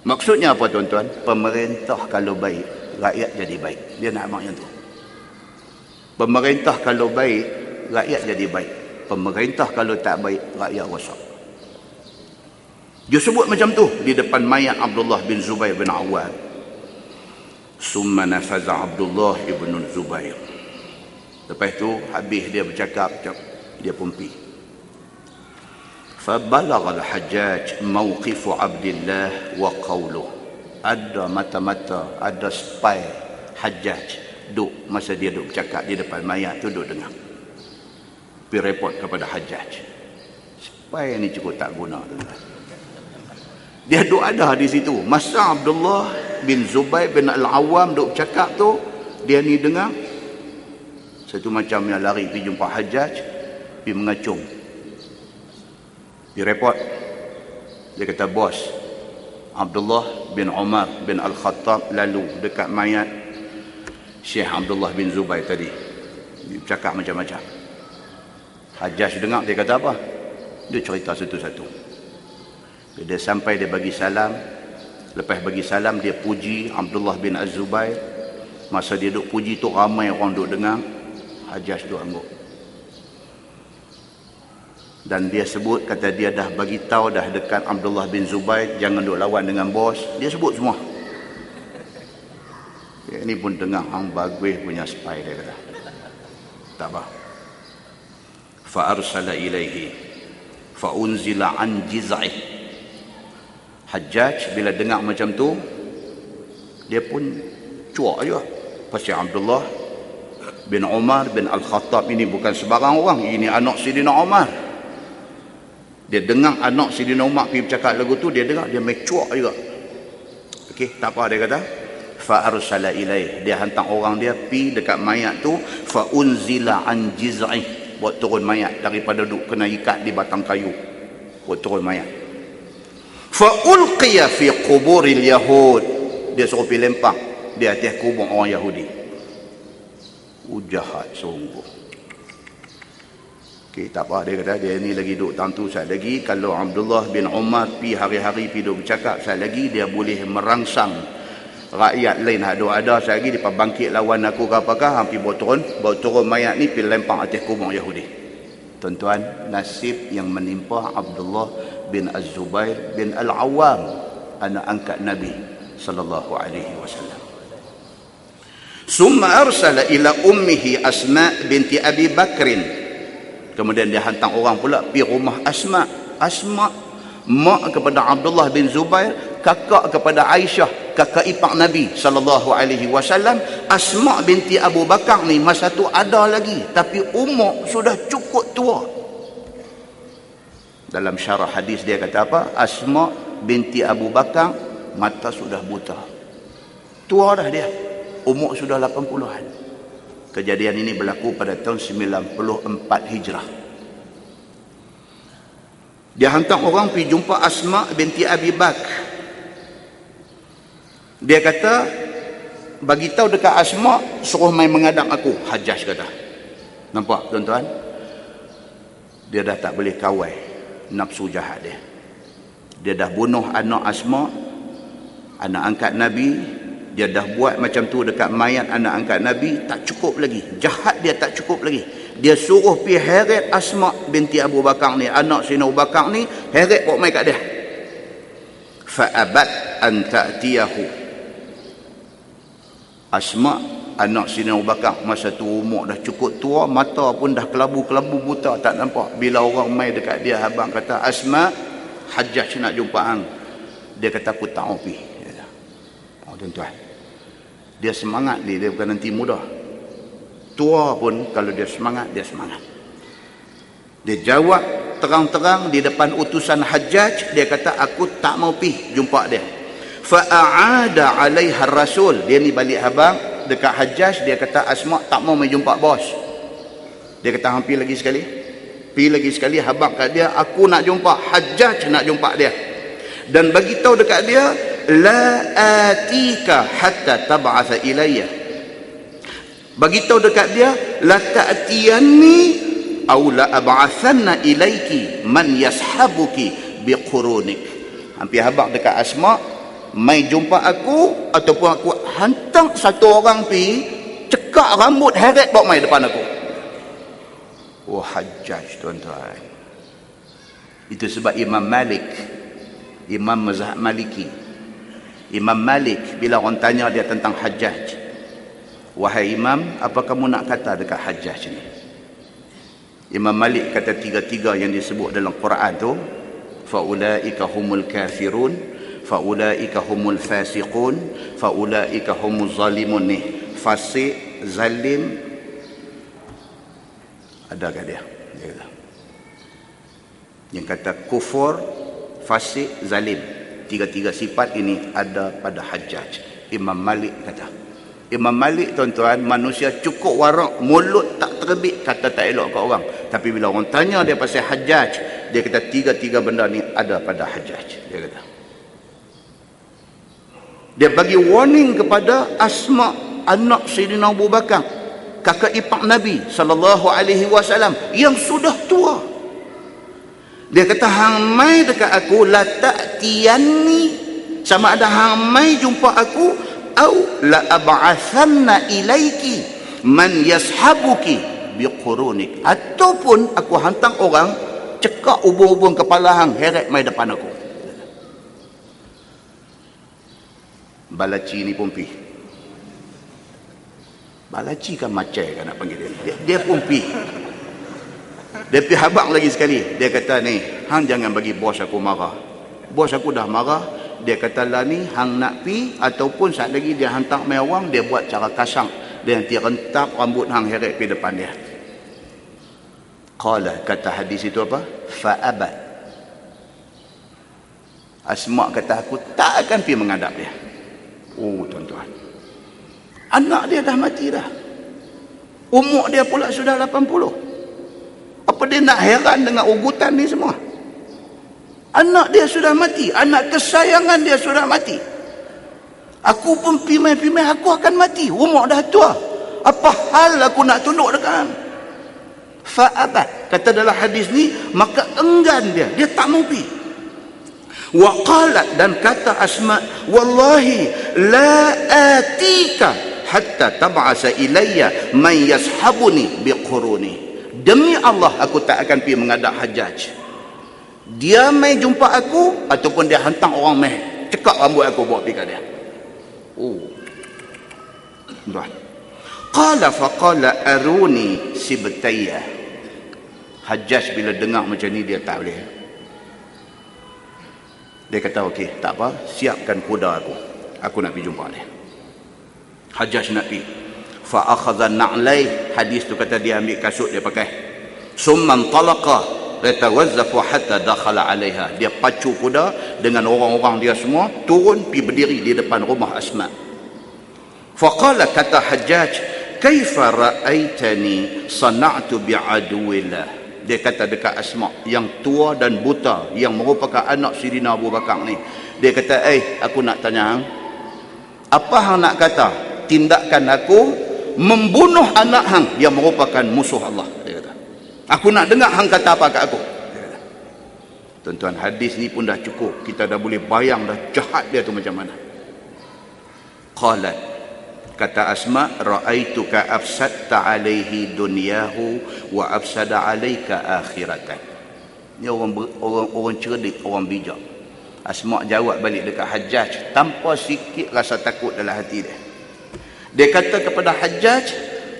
Maksudnya apa tuan-tuan? Pemerintah kalau baik, rakyat jadi baik. Dia nak amak yang tu. Pemerintah kalau baik, rakyat jadi baik. Pemerintah kalau tak baik, rakyat rosak. Dia sebut macam tu di depan mayat Abdullah bin Zubair bin Awam. Summa nafaza Abdullah ibn Zubair. Lepas tu habis dia bercakap, dia pun pergi. فبلغ الحجاج موقف عبد الله وقوله. Ada mata-mata, ada spy Hajjaj duk masa dia duk bercakap di depan mayat tu, duk dengar. Pergi report kepada Hajjaj. Spy ni cukup tak guna tu. Dia duk ada di situ masa Abdullah bin Zubair bin Al-Awam duk bercakap tu, dia ni dengar. Satu macam yang lari pergi jumpa Hajjaj, pergi mengacung. Dia report. Dia kata, bos, Abdullah bin Umar bin Al-Khattab lalu dekat mayat Syekh Abdullah bin Zubair tadi. Dia bercakap macam-macam. Hajjaj dengar, dia kata apa? Dia cerita satu-satu. Dia sampai, dia bagi salam. Lepas bagi salam, dia puji Abdullah bin Az-Zubair. Masa dia duk puji tu, ramai orang duk dengar. Hajjaj duk angguk. Dan dia sebut, kata dia dah bagi tahu dah dekat Abdullah bin Zubair, jangan duk lawan dengan bos. Dia sebut semua. Dia ni pun dengar, hang bagus punya spy, dia kata. Tak apa. Fa arsala ilaihi fa unzila an jiz'ih. Hajjaj bila dengar macam tu, dia pun cuak juga. Pasal Abdullah bin Umar bin Al-Khattab ini bukan sebarang orang. Ini anak Sayyidina Umar. Dia dengar anak Sayyidina Umar pergi bercakap lagu tu, dia dengar, dia mencuak juga. Okey, tak apa, dia kata fa arsala ilaih, dia hantar orang dia pergi dekat mayat tu, fa unzila an jiz'ih, buat turun mayat daripada duk kena ikat di batang kayu, buat turun mayat. Fa ulqiya fi quburil yahud, dia suruh pergi lempang di atas kubur orang Yahudi. Jahat sungguh. Okay, tak apa, dia kata dia ni lagi duduk tentu saat lagi. Kalau Abdullah bin Umar pi hari-hari pi duduk bercakap saat lagi, dia boleh merangsang rakyat lain ada saat lagi, dia bangkit lawan aku ke apakah, hampir bawa turun mayat ni pi lempang atas kubur Yahudi. Tuan-tuan, nasib yang menimpa Abdullah bin Az-Zubair bin Al-Awam, anak angkat Nabi sallallahu alaihi wasallam. Summa arsala ila ummihi Asma binti Abi Bakrin. Kemudian dia hantar orang pula pergi rumah Asma. Asma mak kepada Abdullah bin Zubair, kakak kepada Aisyah, kakak ipar Nabi sallallahu alaihi wasallam. Asma binti Abu Bakar ni masa tu ada lagi, tapi umur sudah cukup tua. Dalam syarah hadis dia kata apa? Asma binti Abu Bakar mata sudah buta. Tua dah dia. Umur sudah 80-an. Kejadian ini berlaku pada tahun 94 Hijrah. Dia hantar orang pergi jumpa Asma binti Abi Bakr. Dia kata, bagi tahu dekat Asma, suruh main menghadap aku. Hajjaj kata. Nampak tuan-tuan? Dia dah tak boleh kawal nafsu jahat dia. Dia dah bunuh anak Asma, anak angkat Nabi. Dia dah buat macam tu dekat mayat anak angkat Nabi. Tak cukup lagi. Jahat dia tak cukup lagi. Dia suruh pergi heret Asma binti Abu Bakar ni, anak Sayyidina Abu Bakar ni, heret bawa mai kat dia. Fa'abat an ta'tiyahu. Asma anak Sayyidina Abu Bakar masa tu umur dah cukup tua, mata pun dah kelabu-kelabu buta, tak nampak. Bila orang mai dekat dia, abang kata, Asma, Hajjaj nak jumpa hang. Dia kata, aku tak mau pergi. Oh tuan-tuan, dia semangat dia bukan nanti muda. Tua pun kalau dia semangat, dia semangat. Dia jawab terang-terang di depan utusan Hajjaj. Dia kata, aku tak mau pergi jumpa dia. Fa'aada alaiha rasul. Dia ni balik habang dekat Hajjaj. Dia kata, Asma tak mau main jumpa bos. Dia kata, hampir lagi sekali. Pergi lagi sekali, habang kat dia, aku nak jumpa Hajjaj, nak jumpa dia. Dan bagi tahu dekat dia, la atika hatta tab'atha ilayya. Bagi tahu dekat dia, la ta'tiyanni aw la ab'athanna ilayki man yashabuki biqurunik. Hampir habaq dekat Asma, mai jumpa aku ataupun aku hantar satu orang pergi cekak rambut heret bawa mai depan aku. Oh Hajjaj tuan-tuan. Itu sebab Imam Malik, Imam mazhab Maliki, Imam Malik bila orang tanya dia tentang Hajjaj, wahai Imam, apa kamu nak kata dekat Hajjaj ni? Imam Malik kata tiga-tiga yang disebut dalam Quran tu, faulaika humul kafirun, faulaika humul fasiqun, faulaika humuz zalimun. Ni fasik, zalim, ada kat dia. Dia kata. Yang kata kufur, fasik, zalim, tiga-tiga sifat ini ada pada Hajjaj. Imam Malik kata. Imam Malik tuan-tuan, manusia cukup warak, mulut tak terbit kata tak elok kat orang. Tapi bila orang tanya dia pasal Hajjaj, dia kata tiga-tiga benda ni ada pada Hajjaj. Dia kata. Dia bagi warning kepada Asma anak Sayyidina Abu Bakar, kakak ipar Nabi sallallahu alaihi wasallam yang sudah tua. Dia kata, hang mai dekat aku, la ta'tiyanni, sama ada hang mai jumpa aku, au la ab'athanna ilaiki man yashabuki biqurunik, ataupun aku hantar orang cekak ubung-ubung kepala hang heret mai depan aku. Balaci ni pun pi. Balaci kan macai kan nak panggil dia pun pi. Dia pergi habaq lagi sekali. Dia kata, ni, hang jangan bagi bos aku marah. Bos aku dah marah. Dia kata lah ni, hang nak pi ataupun saat lagi dia hantar mai orang, dia buat cara kasang. Dia nanti rentap rambut hang heret pergi depan dia. Qala, kata hadis itu apa? Fa'abat. Asma kata, aku tak akan pergi menghadap dia. Oh tuan-tuan, anak dia dah mati dah. Umur dia pula sudah 80. Apa dia nak heran dengan ugutan ni semua? Anak dia sudah mati. Anak kesayangan dia sudah mati. Aku pun pimai-pimai aku akan mati. Umur dah tua. Apa hal aku nak tunduk dekat hang? Fa'abat. Kata dalam hadis ni, maka enggan dia. Dia tak mau pergi. Wa qalat, dan kata Asma, wallahi la atika hatta tab'asa ilayya man yashabuni biquruni. Demi Allah, aku tak akan pergi menghadap Hajjaj. Dia mai jumpa aku ataupun dia hantar orang mai cekak rambut aku bawa pergi kat dia. Oh, tuan. Qala faqala aruni sibtayya. Hajjaj bila dengar macam ni dia tak boleh. Dia kata okey, tak apa, siapkan kuda aku. Aku nak pergi jumpa dia. Hajjaj nak pergi. Fa akhadha na'lai, hadis tu kata dia ambil kasut dia pakai. Summa talaqa yatawazzafu hatta dakhala 'alaiha. Dia pacu kuda dengan orang-orang dia semua turun pergi berdiri di depan rumah Asma. Faqala, kata Hajjaj, kaifa ra'aitani sana'tu bi'aduwillah. Dia kata dekat Asma yang tua dan buta yang merupakan anak Sidina Abu Bakar ni. Dia kata, aku nak tanya hang, apa hang nak kata tindakan aku membunuh anak hang yang merupakan musuh Allah? Dia kata, aku nak dengar hang kata apa kat aku. Tuan-tuan, hadis ni pun dah cukup, kita dah boleh bayang dah jahat dia tu macam mana. Qalat, kata Asma, ra'aituka afsadta alaihi dunyahu wa afsada alaika akhiratan. Ni orang cerdik, orang bijak. Asma jawab balik dekat Hajjaj tanpa sikit rasa takut dalam hati dia. Dia kata kepada Hajjaj,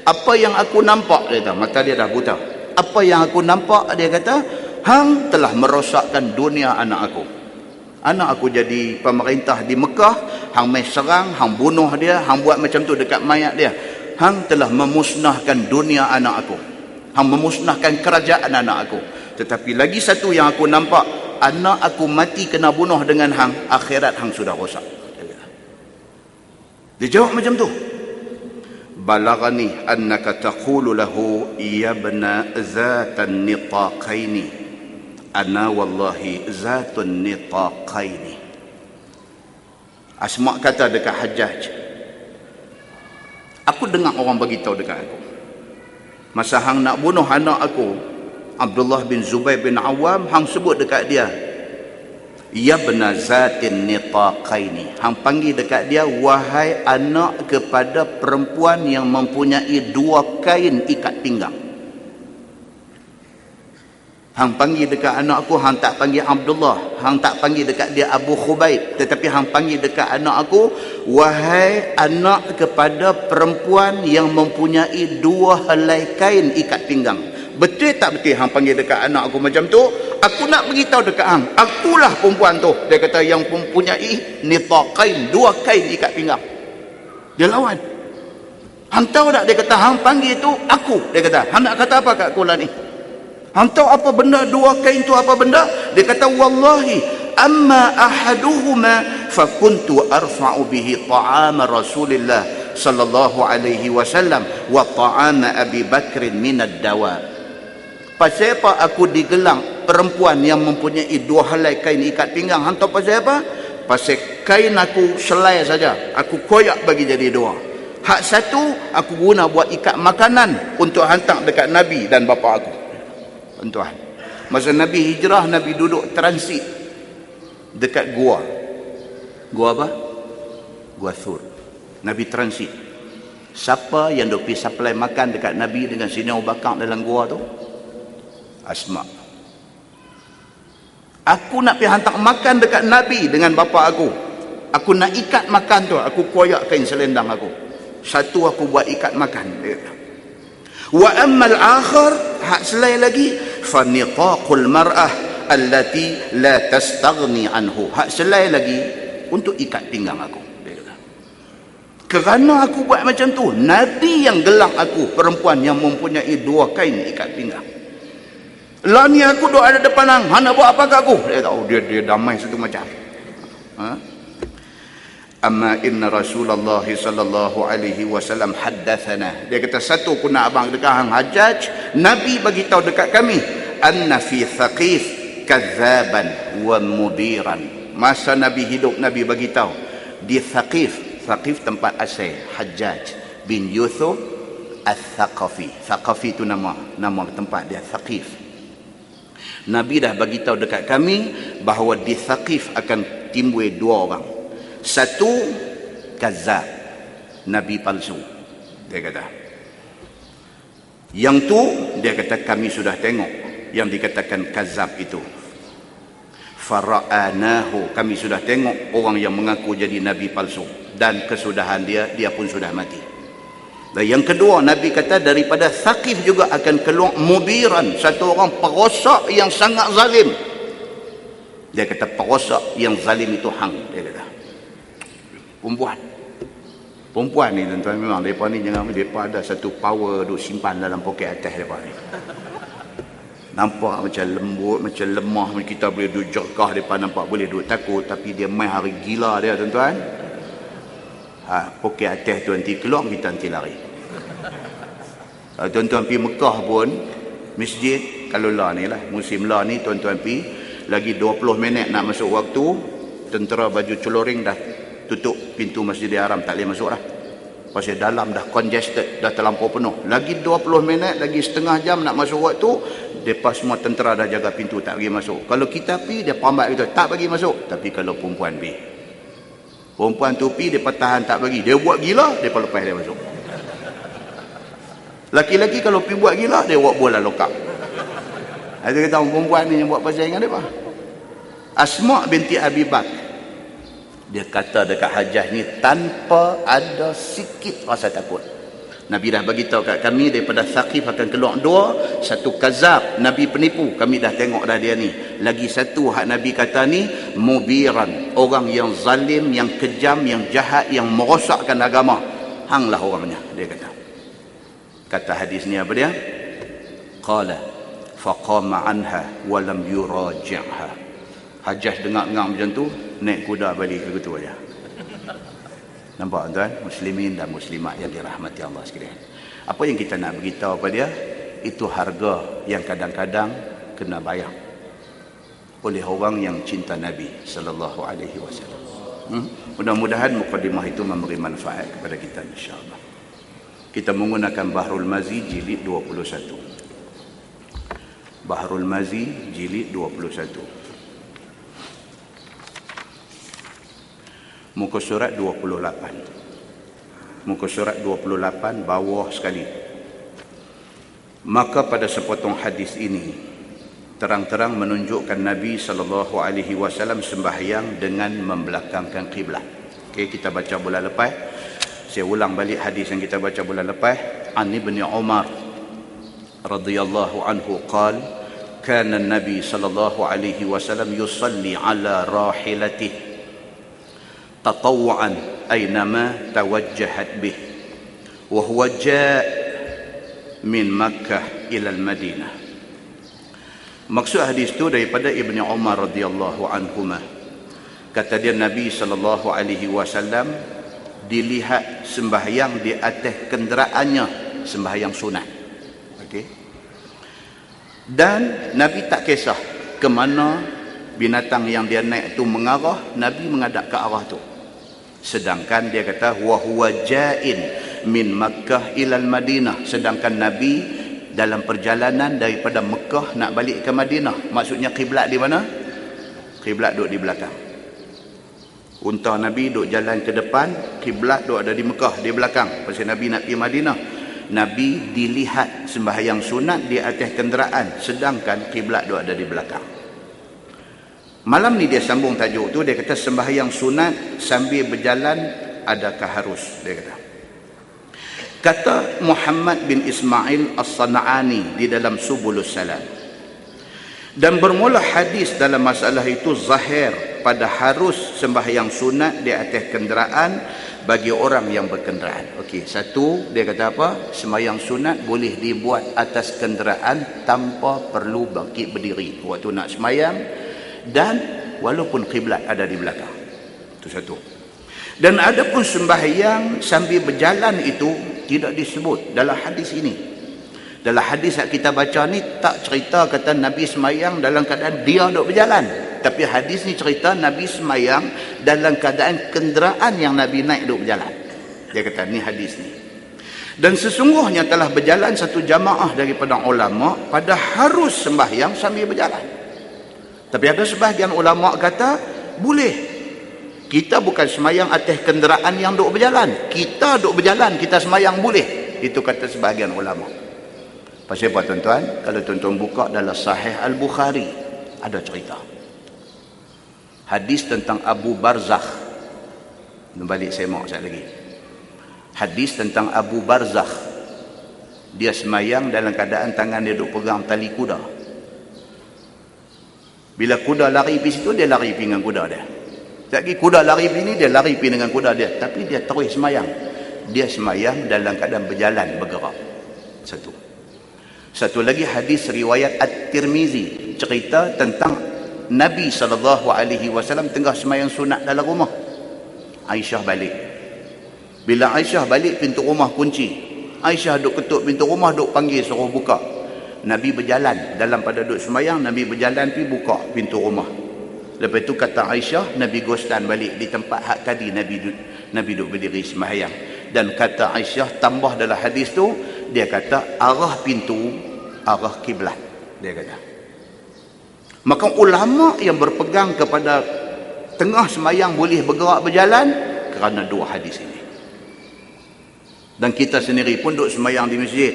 apa yang aku nampak, dia kata, mata dia dah buta. Apa yang aku nampak, dia kata, hang telah merosakkan dunia anak aku. Anak aku jadi pemerintah di Mekah, hang mai serang, hang bunuh dia, hang buat macam tu dekat mayat dia. Hang telah memusnahkan dunia anak aku. Hang memusnahkan kerajaan anak aku. Tetapi lagi satu yang aku nampak, anak aku mati kena bunuh dengan hang, akhirat hang sudah rosak. Dia jawab macam tu. Balagani annaka taqulu lahu ya ibna zatan nitaqaini. Ana wallahi zatun nitaqaini. Asma kata dekat Hajjaj, aku dengar orang beritahu dekat aku, masa hang nak bunuh anak aku Abdullah bin Zubair bin Awam, hang sebut dekat dia ya ibna zatin nitaqaini. Hang panggil dekat dia, wahai anak kepada perempuan yang mempunyai dua kain ikat pinggang. Hang panggil dekat anak aku, hang tak panggil Abdullah, hang tak panggil dekat dia Abu Khubaib, tetapi hang panggil dekat anak aku, wahai anak kepada perempuan yang mempunyai dua helai kain ikat pinggang. Betul tak betul hang panggil dekat anak aku macam tu? Aku nak beritahu dekat hang, akulah perempuan tu. Dia kata yang mempunyai nitaqain, dua kain ikat pinggang. Dia lawan. Hang tahu tak, dia kata hang panggil tu aku. Dia kata, hang nak kata apa kat aku lah ni? Hang tahu apa benda dua kain tu apa benda? Dia kata, wallahi amma ahaduhuma fa kuntu arfa'u bihi ta'ama Rasulillah sallallahu alaihi wasallam wa ta'ama Abi Bakr min ad-dawa. Pasal apa aku digelang perempuan yang mempunyai dua helai kain ikat pinggang? Hang tahu pasal apa? Pasal kain aku selai saja, aku koyak bagi jadi dua. Hak satu aku guna buat ikat makanan untuk hantar dekat Nabi dan bapa aku. Tuan, masa Nabi hijrah, Nabi duduk transit dekat gua. Gua apa? Gua Thur. Nabi transit. Siapa yang duk pergi supply makan dekat Nabi dengan Sidina Abu Bakar dalam gua tu? Asma. Aku nak pergi hantar makan dekat Nabi dengan bapa aku. Aku nak ikat makan tu, aku koyak kain selendang aku. Satu aku buat ikat makan. Wa ammal akhar, hak selain lagi, fa nitaqul mar'ah allati la tastaghni anhu. Hak selain lagi untuk ikat pinggang aku. Kerana aku buat macam tu, Nabi yang gelang aku perempuan yang mempunyai dua kain ikat pinggang. Lah ni aku duduk ada depan hang, hang nak buat apa kat aku? Dia tahu dia damai satu macam. Amma inna Rasulullah sallallahu alaihi wasallam haddathana. Dia kata, satu aku nak abang dekat hang Hajjaj, Nabi bagi tahu dekat kami, anna fi Thaqif kadzaban wa mudiran. Masa Nabi hidup, Nabi bagi tahu di Thaqif, Thaqif tempat asal Hajjaj bin Yusuf Al-Thaqafi. Thaqafi itu nama tempat dia, Thaqif. Nabi dah bagi tahu dekat kami bahawa di Thaqif akan timbul dua orang. Satu, kazab, Nabi palsu. Dia kata. Yang tu, dia kata kami sudah tengok yang dikatakan kazab itu. Fara'anahu, kami sudah tengok orang yang mengaku jadi Nabi palsu. dan kesudahan dia pun sudah mati. Dan yang kedua, Nabi kata daripada Thaqif juga akan keluar mubiran, satu orang perosak yang sangat zalim. Dia kata perosak yang zalim itu hang, dia kata. Perempuan ni tuan-tuan, memang mereka ni jangan, mereka ada satu power duk simpan dalam poket atas mereka ni. Nampak macam lembut, macam lemah, macam kita boleh duduk jerkah mereka, nampak boleh duduk takut, tapi dia main hari gila dia tuan-tuan. Poket atas tu nanti keluar, kita nanti lari. Tuan-tuan pergi Mekah pun, masjid, kalau lah ni lah, musim lah ni tuan-tuan pergi, lagi 20 minit nak masuk waktu, tentera baju celoring dah tutup pintu Masjidil Haram, tak boleh masuk dah. Pasal dalam dah congested, dah terlampau penuh. Lagi 20 minit, lagi setengah jam nak masuk waktu, mereka semua tentera dah jaga pintu, tak bagi masuk. Kalau kita pergi, dia pambat kita, tak bagi masuk. Tapi kalau perempuan pergi, perempuan tu pergi, dia tahan tak bagi. Dia buat gila, dia lepas dia masuk. Laki-laki kalau pergi buat gila, dia buat bola lokap. Ada kata perempuan ni yang buat pasal dengan dia. Asma' binti Abi Bakr, dia kata dekat Hajjaj ni tanpa ada sikit rasa takut. Nabi dah bagi tahu kat kami daripada Thaqif akan keluar dua, satu kazab, Nabi penipu, kami dah tengok dah dia ni. Lagi satu hak Nabi kata ni mubiran, orang yang zalim, yang kejam, yang jahat, yang merosakkan agama. Hanglah orangnya, dia kata. Kata hadis ni apa dia? Qala faqama anha wa lam yuraji'ha. Hajjaj dengar-dengar macam tu, naik kuda balik begitu aja. Nampak tuan, muslimin dan muslimat yang dirahmati Allah sekalian. Apa yang kita nak beritahu pada dia, itu harga yang kadang-kadang kena bayar oleh orang yang cinta Nabi sallallahu alaihi wasallam. Mudah-mudahan mukadimah itu memberi manfaat kepada kita insya-Allah. Kita menggunakan Bahrul Mazi jilid 21. Bahrul Mazi jilid 21. Muka surat 28. Muka surat 28 bawah sekali. Maka pada sepotong hadis ini terang-terang menunjukkan Nabi SAW sembahyang dengan membelakangkan kiblat. Okey, kita baca bulan lepas. Saya ulang balik hadis yang kita baca bulan lepas. An Ibn Umar radhiyallahu anhu qala kana an-nabi sallallahu alaihi wasallam yusalli ala rahilatihi tatawuan aynama tawajjahat bih wa huwa jaa' min Makkah ila al-Madinah. Maksud hadis tu daripada Ibnu Umar radhiyallahu anhuma. Kata dia Nabi sallallahu alaihi wasallam dilihat sembahyang di atas kenderaannya, sembahyang sunat. Okey. Dan Nabi tak kisah ke mana binatang yang dia naik tu mengarah, Nabi menghadap ke arah tu. Sedangkan dia kata wa huwa ja'in min Makkah ilal Madinah, sedangkan Nabi dalam perjalanan daripada Mekah nak balik ke Madinah. Maksudnya kiblat di mana? Kiblat duduk di belakang. Unta Nabi duduk jalan ke depan, kiblat duduk ada di Mekah, di belakang. Pasal Nabi nak pergi Madinah, Nabi dilihat sembahyang sunat di atas kenderaan, sedangkan kiblat duduk ada di belakang. Malam ni dia sambung tajuk tu, dia kata sembahyang sunat sambil berjalan adakah harus, dia kata. Kata Muhammad bin Ismail As-Sana'ani di dalam Subulus Salam. Dan bermula hadis dalam masalah itu zahir pada harus sembahyang sunat di atas kenderaan bagi orang yang berkenderaan. Okey, satu dia kata apa? Sembahyang sunat boleh dibuat atas kenderaan tanpa perlu bangkit berdiri waktu nak sembahyang, dan walaupun kiblat ada di belakang. Itu satu. Dan ada pun sembahyang sambil berjalan itu tidak disebut dalam hadis ini. Dalam hadis yang kita baca ni tak cerita kata Nabi sembahyang dalam keadaan dia duduk berjalan. Tapi hadis ni cerita Nabi sembahyang dalam keadaan kenderaan yang Nabi naik duduk berjalan. Dia kata ni hadis ni. Dan sesungguhnya telah berjalan satu jamaah daripada ulama pada harus sembahyang sambil berjalan. Tapi ada sebahagian ulama kata boleh. Kita bukan semayang atas kenderaan yang duk berjalan. Kita duk berjalan, kita semayang boleh. Itu kata sebahagian ulama. Pasal apa tuan-tuan? Kalau tuan-tuan buka dalam Sahih Al-Bukhari, ada cerita. Hadis tentang Abu Barzakh Balik semak sekali lagi. Hadis tentang Abu Barzakh. Dia semayang dalam keadaan tangan dia duk pegang tali kuda. Bila kuda lari pergi situ, dia lari pergi dengan kuda dia. Sekali kuda lari pergi ni, dia lari pergi dengan kuda dia. Tapi dia terus semayang. Dia semayang dalam keadaan berjalan, bergerak. Satu lagi hadis riwayat At-Tirmizi, cerita tentang Nabi SAW tengah semayang sunat dalam rumah. Aisyah balik. Bila Aisyah balik, pintu rumah kunci. Aisyah duk ketuk pintu rumah, duk panggil suruh buka. Nabi berjalan dalam pada duk semayang, Nabi berjalan pergi buka pintu rumah. Lepas itu kata Aisyah, Nabi gostan balik di tempat hak tadi Nabi duk berdiri semayang. Dan kata Aisyah tambah dalam hadis tu, dia kata arah pintu arah kiblat, dia kata. Maka ulama yang berpegang kepada tengah semayang boleh bergerak berjalan kerana dua hadis ini. Dan kita sendiri pun duk semayang di masjid,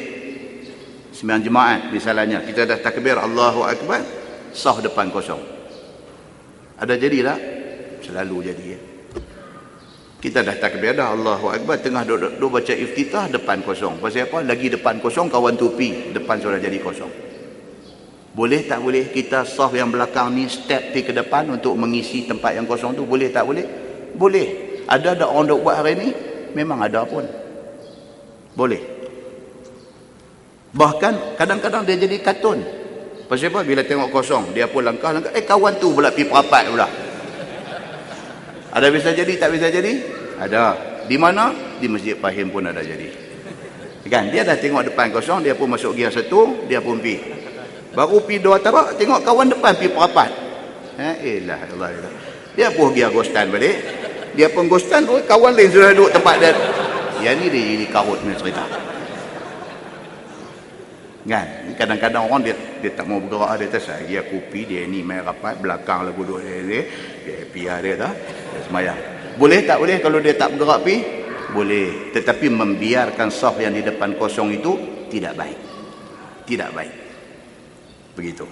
semayang jemaat misalnya, kita dah takbir Allahu Akbar, sah depan kosong. Ada jadi tak? Selalu jadi ya. Kita dah takbir dah Allahu Akbar, tengah duk baca iftitah, depan kosong. Pasal apa? Lagi depan kosong, kawan tupi depan sudah jadi kosong. Boleh tak boleh kita saf yang belakang ni step pergi ke depan untuk mengisi tempat yang kosong tu? Boleh tak boleh? Boleh. Ada orang duk buat hari ni? Memang ada pun. Boleh. Bahkan kadang-kadang dia jadi kartun. Pasal apa? Bila tengok kosong, dia pun langkah, kawan tu pula pergi perapat pula. Ada bisa jadi, tak bisa jadi? Ada. Di mana? Di Masjid Fahim pun ada jadi. Kan? Dia dah tengok depan kosong, dia pun masuk gear satu, dia pun pergi. Baru pergi dua tarak, tengok kawan depan pergi perapat. Allah. Dia pun gear gostan balik. Dia pun gostan, kawan lain sudah duduk tempat dia. Yang ni dia jadi karut punya cerita. Kan? Kadang-kadang orang dia tak mau bergerak, dia kata saya kopi, dia ni main rapat, belakang lagu duduk dia piah dia dah, dia semayang. Boleh tak boleh kalau dia tak bergerak pi? Boleh. Tetapi membiarkan saf yang di depan kosong itu tidak baik. Tidak baik. Begitu.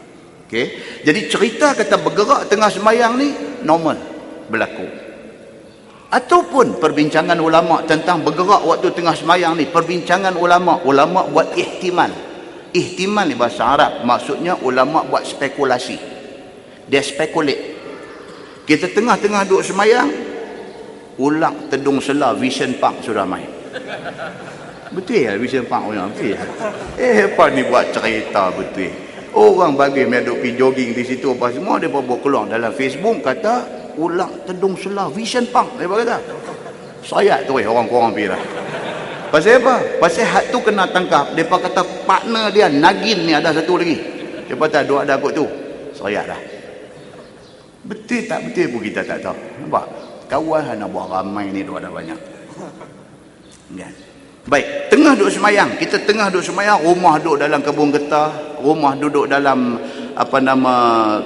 Okey. Jadi cerita kata bergerak tengah semayang ni normal berlaku. Ataupun perbincangan ulama tentang bergerak waktu tengah semayang ni, perbincangan ulama buat ihtimal. Ihtimal ni bahasa Arab, maksudnya ulama buat spekulasi. Dia spekulate. Kita tengah-tengah duduk semayang, ulang tedung selah Vision Park sudah main. Betul ya Vision Park punya? Betul ya? Apa ni buat cerita betul. Orang bagi dia duduk pergi jogging di situ apa semua, dia bawa keluar dalam Facebook kata ulang tedung selah Vision Park. Dia kata sayat tu orang-orang pergi dah. Pasal apa? Pasal hak tu kena tangkap. Dia kata partner dia Nagin ni ada satu lagi. Dia kata dua ada kot tu. Sayat dah. Betul tak betul pun kita tak tahu. Nampak? Kawan nak buat ramai ni dua ada banyak. Kan? Baik, tengah duduk semayang. Kita tengah duduk semayang, rumah duduk dalam kebun getah, rumah duduk dalam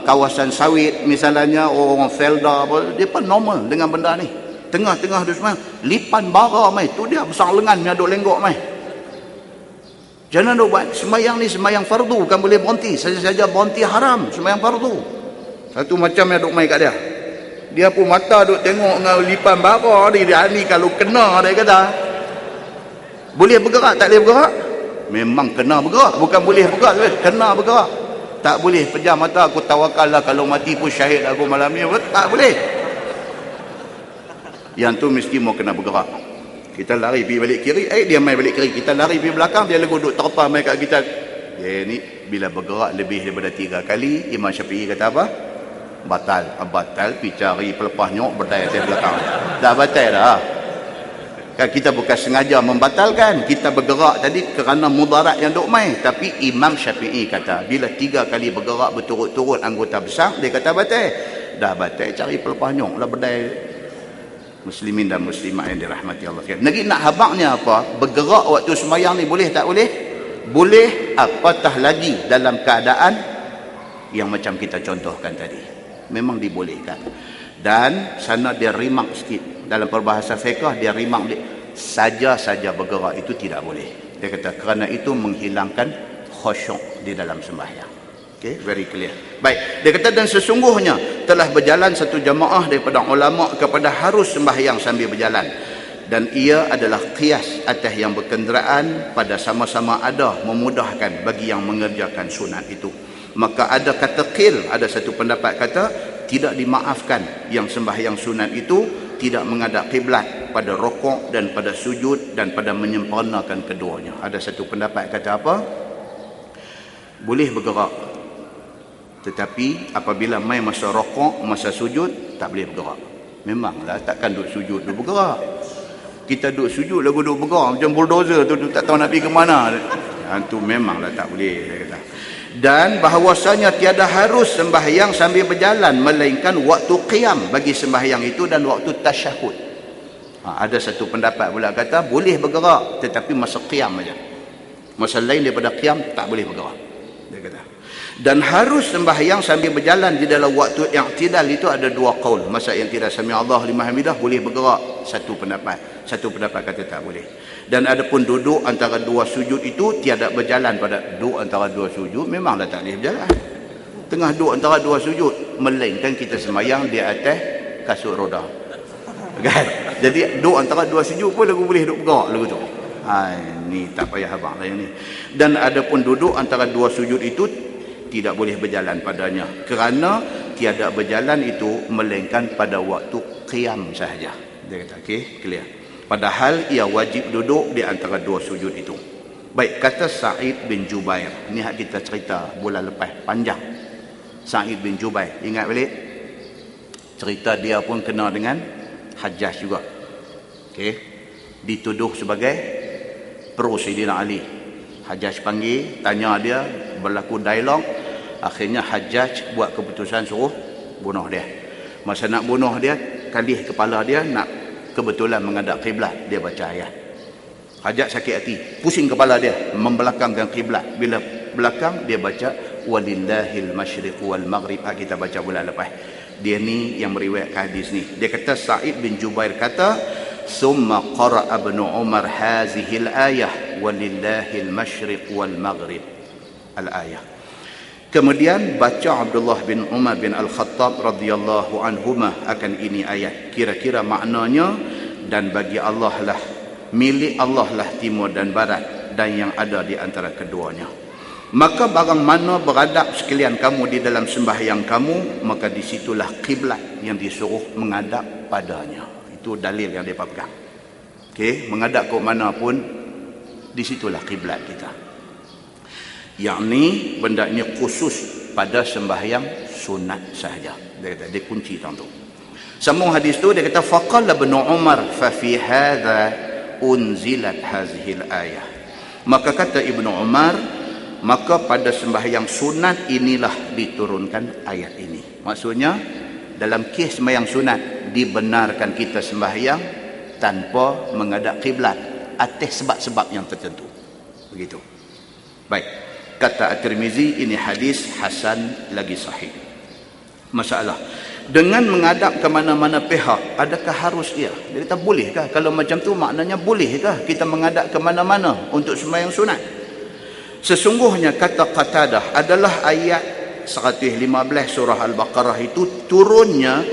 kawasan sawit misalnya, orang felda apa, dia pun normal dengan benda ni. Tengah-tengah duduk semayang, lipan bara mai, tu dia besar lengan dia duduk lenggok mai. Jangan duk buat semayang ni semayang fardu, kan boleh berhenti. Saja-saja berhenti haram, semayang fardu. Satu macam yang duk mai kat dia. Dia pun mata duk tengok dengan lipan bara dia ni kalau kena dia kata. Boleh bergerak tak boleh bergerak? Memang kena bergerak, bukan boleh bergerak, kena bergerak. Tak boleh pejam mata aku tawakal lah kalau mati pun syahid aku malam ni. Tak boleh. Yang tu mesti mau kena bergerak. Kita lari pergi balik kiri, dia main balik kiri. Kita lari pergi belakang, dia lagu duduk terpa main kat kita. Dia ni bila bergerak lebih daripada 3 kali, Imam Syafi'i kata apa? Batal pergi cari pelepah nyok berdaya atas belakang. Dah batal dah. Kan kita bukan sengaja membatalkan, kita bergerak tadi kerana mudarat yang duk main. Tapi Imam Syafi'i kata bila 3 kali bergerak berturut-turut anggota besar, dia kata batal. Dah batal cari pelepah nyok lah berdaya. Muslimin dan muslimat yang dirahmati Allah sekalian. Lagi nak habaknya apa? Bergerak waktu semayang ni boleh tak boleh? Boleh, apatah lagi dalam keadaan yang macam kita contohkan tadi. Memang dibolehkan. Dan sana dia rimak sikit. Dalam peribahasa fiqh dia rimak saja-saja bergerak itu tidak boleh. Dia kata kerana itu menghilangkan khusyuk di dalam sembahyang. Okay, very clear. Baik, dia kata dan sesungguhnya telah berjalan satu jamaah daripada ulama kepada harus sembahyang sambil berjalan, dan ia adalah qiyas atas yang berkenderaan pada sama-sama ada memudahkan bagi yang mengerjakan sunat itu. Maka ada kata qil, ada satu pendapat kata tidak dimaafkan yang sembahyang sunat itu tidak menghadap kiblat pada rokok dan pada sujud dan pada menyempurnakan keduanya. Ada satu pendapat kata apa? Boleh bergerak, tetapi apabila mai masa rokok, masa sujud, tak boleh bergerak. Memanglah takkan duduk sujud duduk bergerak. Kita duduk sujud lagu duduk bergerak macam bulldozer tu, tak tahu nak pergi ke mana. Itu memanglah tak boleh, dia kata. Dan bahawasanya tiada harus sembahyang sambil berjalan, melainkan waktu qiyam bagi sembahyang itu dan waktu tasyahud. Ada satu pendapat pula kata boleh bergerak tetapi masa qiyam saja. Masa lain daripada qiyam tak boleh bergerak, dia kata. Dan harus sembahyang sambil berjalan di dalam waktu i'tidal itu ada dua qaul. Masa i'tidal sami Allah liman hamidah boleh bergerak, satu pendapat. Satu pendapat kata tak boleh. Dan adapun duduk antara dua sujud itu tiada berjalan pada duduk antara dua sujud, memanglah tak boleh berjalan. Tengah duduk antara dua sujud, melainkan kita sembahyang di atas kasut roda. Kan? Jadi duduk antara dua sujud pun lagu boleh duduk bergerak lagu tu. Ni tak payah abang saya ni. Dan adapun duduk antara dua sujud itu tidak boleh berjalan padanya, kerana tiada berjalan itu melainkan pada waktu qiyam sahaja. Dia kata okey, clear. Padahal ia wajib duduk di antara dua sujud itu. Baik, kata Sa'id bin Jubair. Ini hak kita cerita bulan lepas, panjang. Sa'id bin Jubair, ingat balik? Cerita dia pun kena dengan Hajjaj juga. Okey. Dituduh sebagai pro Sayyidina Ali. Hajjaj panggil, tanya dia, berlaku dialog. Akhirnya Hajjaj buat keputusan suruh bunuh dia. Masa nak bunuh dia, kalih kepala dia, nak kebetulan menghadap kiblat, dia baca ayat. Hajjaj sakit hati, pusing kepala dia, membelakangkan kiblat. Bila belakang, dia baca walillahil masyriq wal maghrib. Kita baca bulan lepas. Dia ni yang meriwayatkan hadis ni. Dia kata Sa'id bin Jubair kata, summa qara'a ibn Umar hazihil ayah walillahil masyriq wal maghrib al-ayah. Kemudian baca Abdullah bin Umar bin Al-Khattab radhiyallahu anhuma akan ini ayat. Kira-kira maknanya, dan bagi Allah lah, milik Allah lah timur dan barat dan yang ada di antara keduanya. Maka barang mana beradab sekalian kamu di dalam sembahyang kamu, maka disitulah kiblat yang disuruh menghadap padanya. Itu dalil yang dia pegang. Okey, menghadap ke mana pun, disitulah kiblat kita. Yang ni benda ini khusus pada sembahyang sunat sahaja. Dia kata, dia kunci tu. Sambung hadis tu, dia kata faqala ibn Umar fa fi hadha unzilat hazihil ayah. Maka kata Ibnu Umar, maka pada sembahyang sunat inilah diturunkan ayat ini. Maksudnya dalam kes sembahyang sunat dibenarkan kita sembahyang tanpa menghadap kiblat atas sebab-sebab yang tertentu. Begitu. Baik. Kata At-Tirmizi, ini hadis hasan lagi sahih. Masalah, dengan menghadap ke mana-mana pihak, adakah harus dia? Dia kata bolehkah? Kalau macam tu maknanya bolehkah kita menghadap ke mana-mana untuk sembahyang sunat? Sesungguhnya kata Qatadah adalah ayat 115 surah Al-Baqarah itu turunnya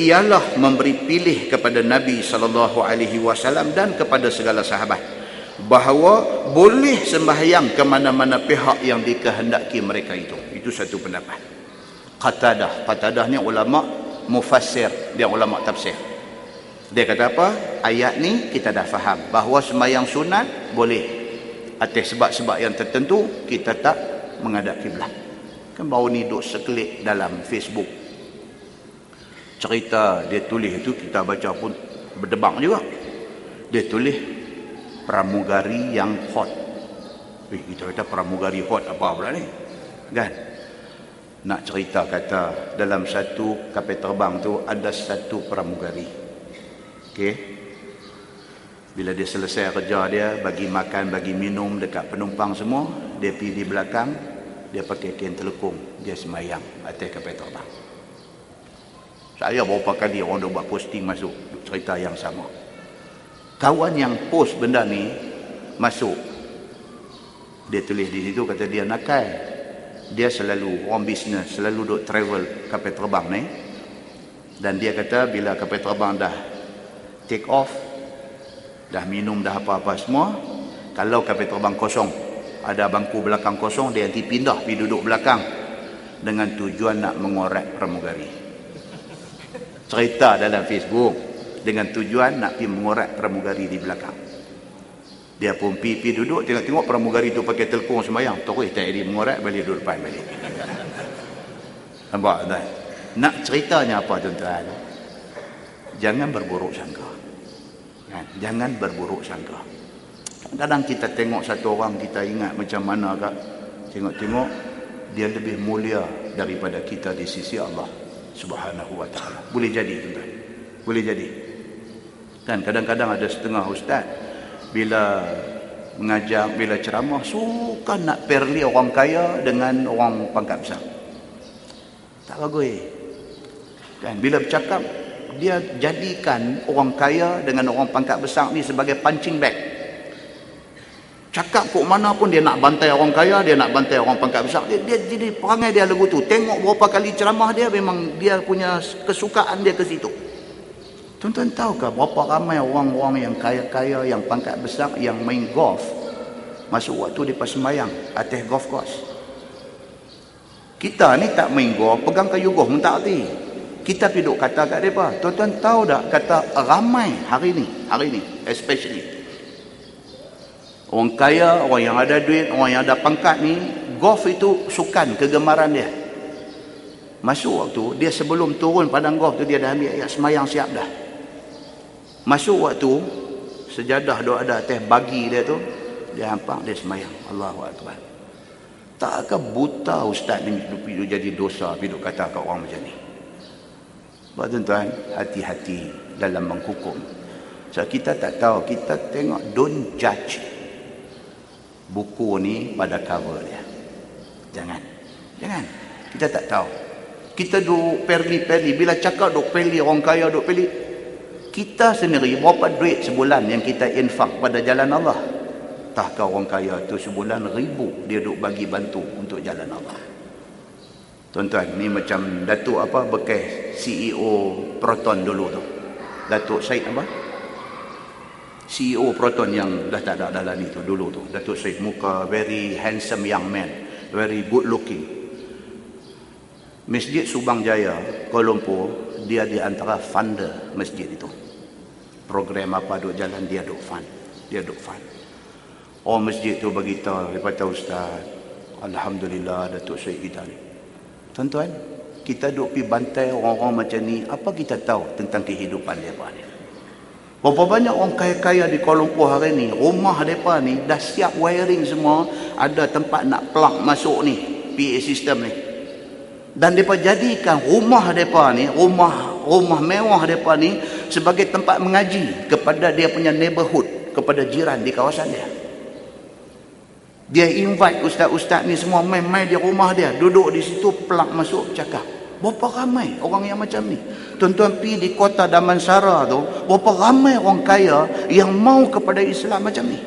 ialah memberi pilih kepada Nabi SAW dan kepada segala sahabat bahawa boleh sembahyang ke mana-mana pihak yang dikehendaki mereka itu. Itu satu pendapat. Qatadah ni ulama mufassir, dia ulama tafsir. Dia kata apa? Ayat ni kita dah faham bahawa sembahyang sunat boleh atas sebab-sebab yang tertentu, kita tak menghadap kiblat. Kan baru ni duk sekelip dalam Facebook. Cerita dia tulis itu kita baca pun berdebang juga. Dia tulis pramugari yang hot. Kita kata pramugari hot apa pula ni? Kan? Nak cerita kata dalam satu kapal terbang tu ada satu pramugari. Okey. Bila dia selesai kerja dia, bagi makan, bagi minum dekat penumpang semua, dia pergi di belakang, dia pakai kain telekung, dia sembahyang atas kapal terbang. Saya berapa kali orang dah buat posting masuk cerita yang sama. Kawan yang post benda ni masuk, dia tulis di situ, kata dia nakal. Dia selalu orang bisnes, selalu duk travel kapal terbang ni. Dan dia kata bila kapal terbang dah take off, dah minum dah apa-apa semua, kalau kapal terbang kosong, ada bangku belakang kosong, dia nanti pindah pergi duduk belakang dengan tujuan nak mengorek pramugari. Cerita dalam Facebook, dengan tujuan nak pergi mengorek pramugari di belakang. Dia pun pergi duduk, tengok-tengok pramugari tu pakai telefon sembahyang, terus tak jadi mengorek, balik duduk depan balik. Nampak tak? Nak ceritanya apa tuan-tuan? Jangan berburuk sangka. Jangan berburuk sangka. Kadang kita tengok satu orang, kita ingat macam mana kah? Tengok-tengok dia lebih mulia daripada kita di sisi Allah Subhanahu wa taala. Boleh jadi tuan-tuan. Boleh jadi. Kan kadang-kadang ada setengah ustaz bila mengajar, bila ceramah suka nak perli orang kaya dengan orang pangkat besar. Tak bagus. Kan bila bercakap dia jadikan orang kaya dengan orang pangkat besar ni sebagai punching bag. Cakap kok mana pun dia nak bantai orang kaya, dia nak bantai orang pangkat besar. Dia jadi perangai dia lagu tu. Tengok berapa kali ceramah dia, memang dia punya kesukaan dia ke situ. Tuan-tuan tahukah berapa ramai orang-orang yang kaya-kaya, yang pangkat besar, yang main golf, masuk waktu dia pas sembahyang atas golf course. Kita ni tak main golf, pegang kayu golf pun tak erti. Kita pergi duk kata kat mereka. Tuan-tuan tahu tak, kata ramai hari ni especially orang kaya, orang yang ada duit, orang yang ada pangkat ni, golf itu sukan, kegemaran dia. Masuk waktu dia, sebelum turun padang golf tu, dia dah ambil ayat semayang siap dah. Masuk waktu sejadah duk ada atas bagi dia tu, dia hampak, dia semayang. Allahu Akbar. Takkah buta ustaz ni hidup jadi dosa hidup kata kat orang macam ni? Sebab tuan-tuan, hati-hati dalam menghukum. So kita tak tahu, kita tengok, don't judge buku ni pada cover dia. Jangan. Kita tak tahu. Kita duk perli-perli, bila cakap duk perli orang kaya, duk perli. Kita sendiri berapa duit sebulan yang kita infak pada jalan Allah? Tahkah orang kaya tu sebulan 1,000 dia duk bagi bantu untuk jalan Allah. Tuan-tuan, ni macam Datuk apa, bekas CEO Proton dulu tu. Datuk Syed apa? CEO Proton yang dah tak ada dalam itu dulu tu. Datuk Syed, muka very handsome young man, very good looking. Masjid Subang Jaya, Kuala Lumpur, dia di antara funder masjid itu. Program apa duk jalan, dia duk fund. Orang masjid tu bagi tahu, dia kata, ustaz, alhamdulillah Datuk Syed kita ni. Tuan-tuan, kita duk pergi bantai orang-orang macam ni, apa kita tahu tentang kehidupan mereka ni? Berapa banyak orang kaya-kaya di Kuala Lumpur hari ni, rumah mereka ni dah siap wiring semua, ada tempat nak plug masuk ni, PA system ni. Dan mereka jadikan rumah mereka ni, rumah mewah mereka ni sebagai tempat mengaji kepada dia punya neighborhood, kepada jiran di kawasan dia. Dia invite ustaz-ustaz ni semua main-main di rumah dia, duduk di situ, plug masuk, cakap. Berapa ramai orang yang macam ni? Tuan-tuan pergi di kota Damansara tu, berapa ramai orang kaya yang mau kepada Islam macam ni?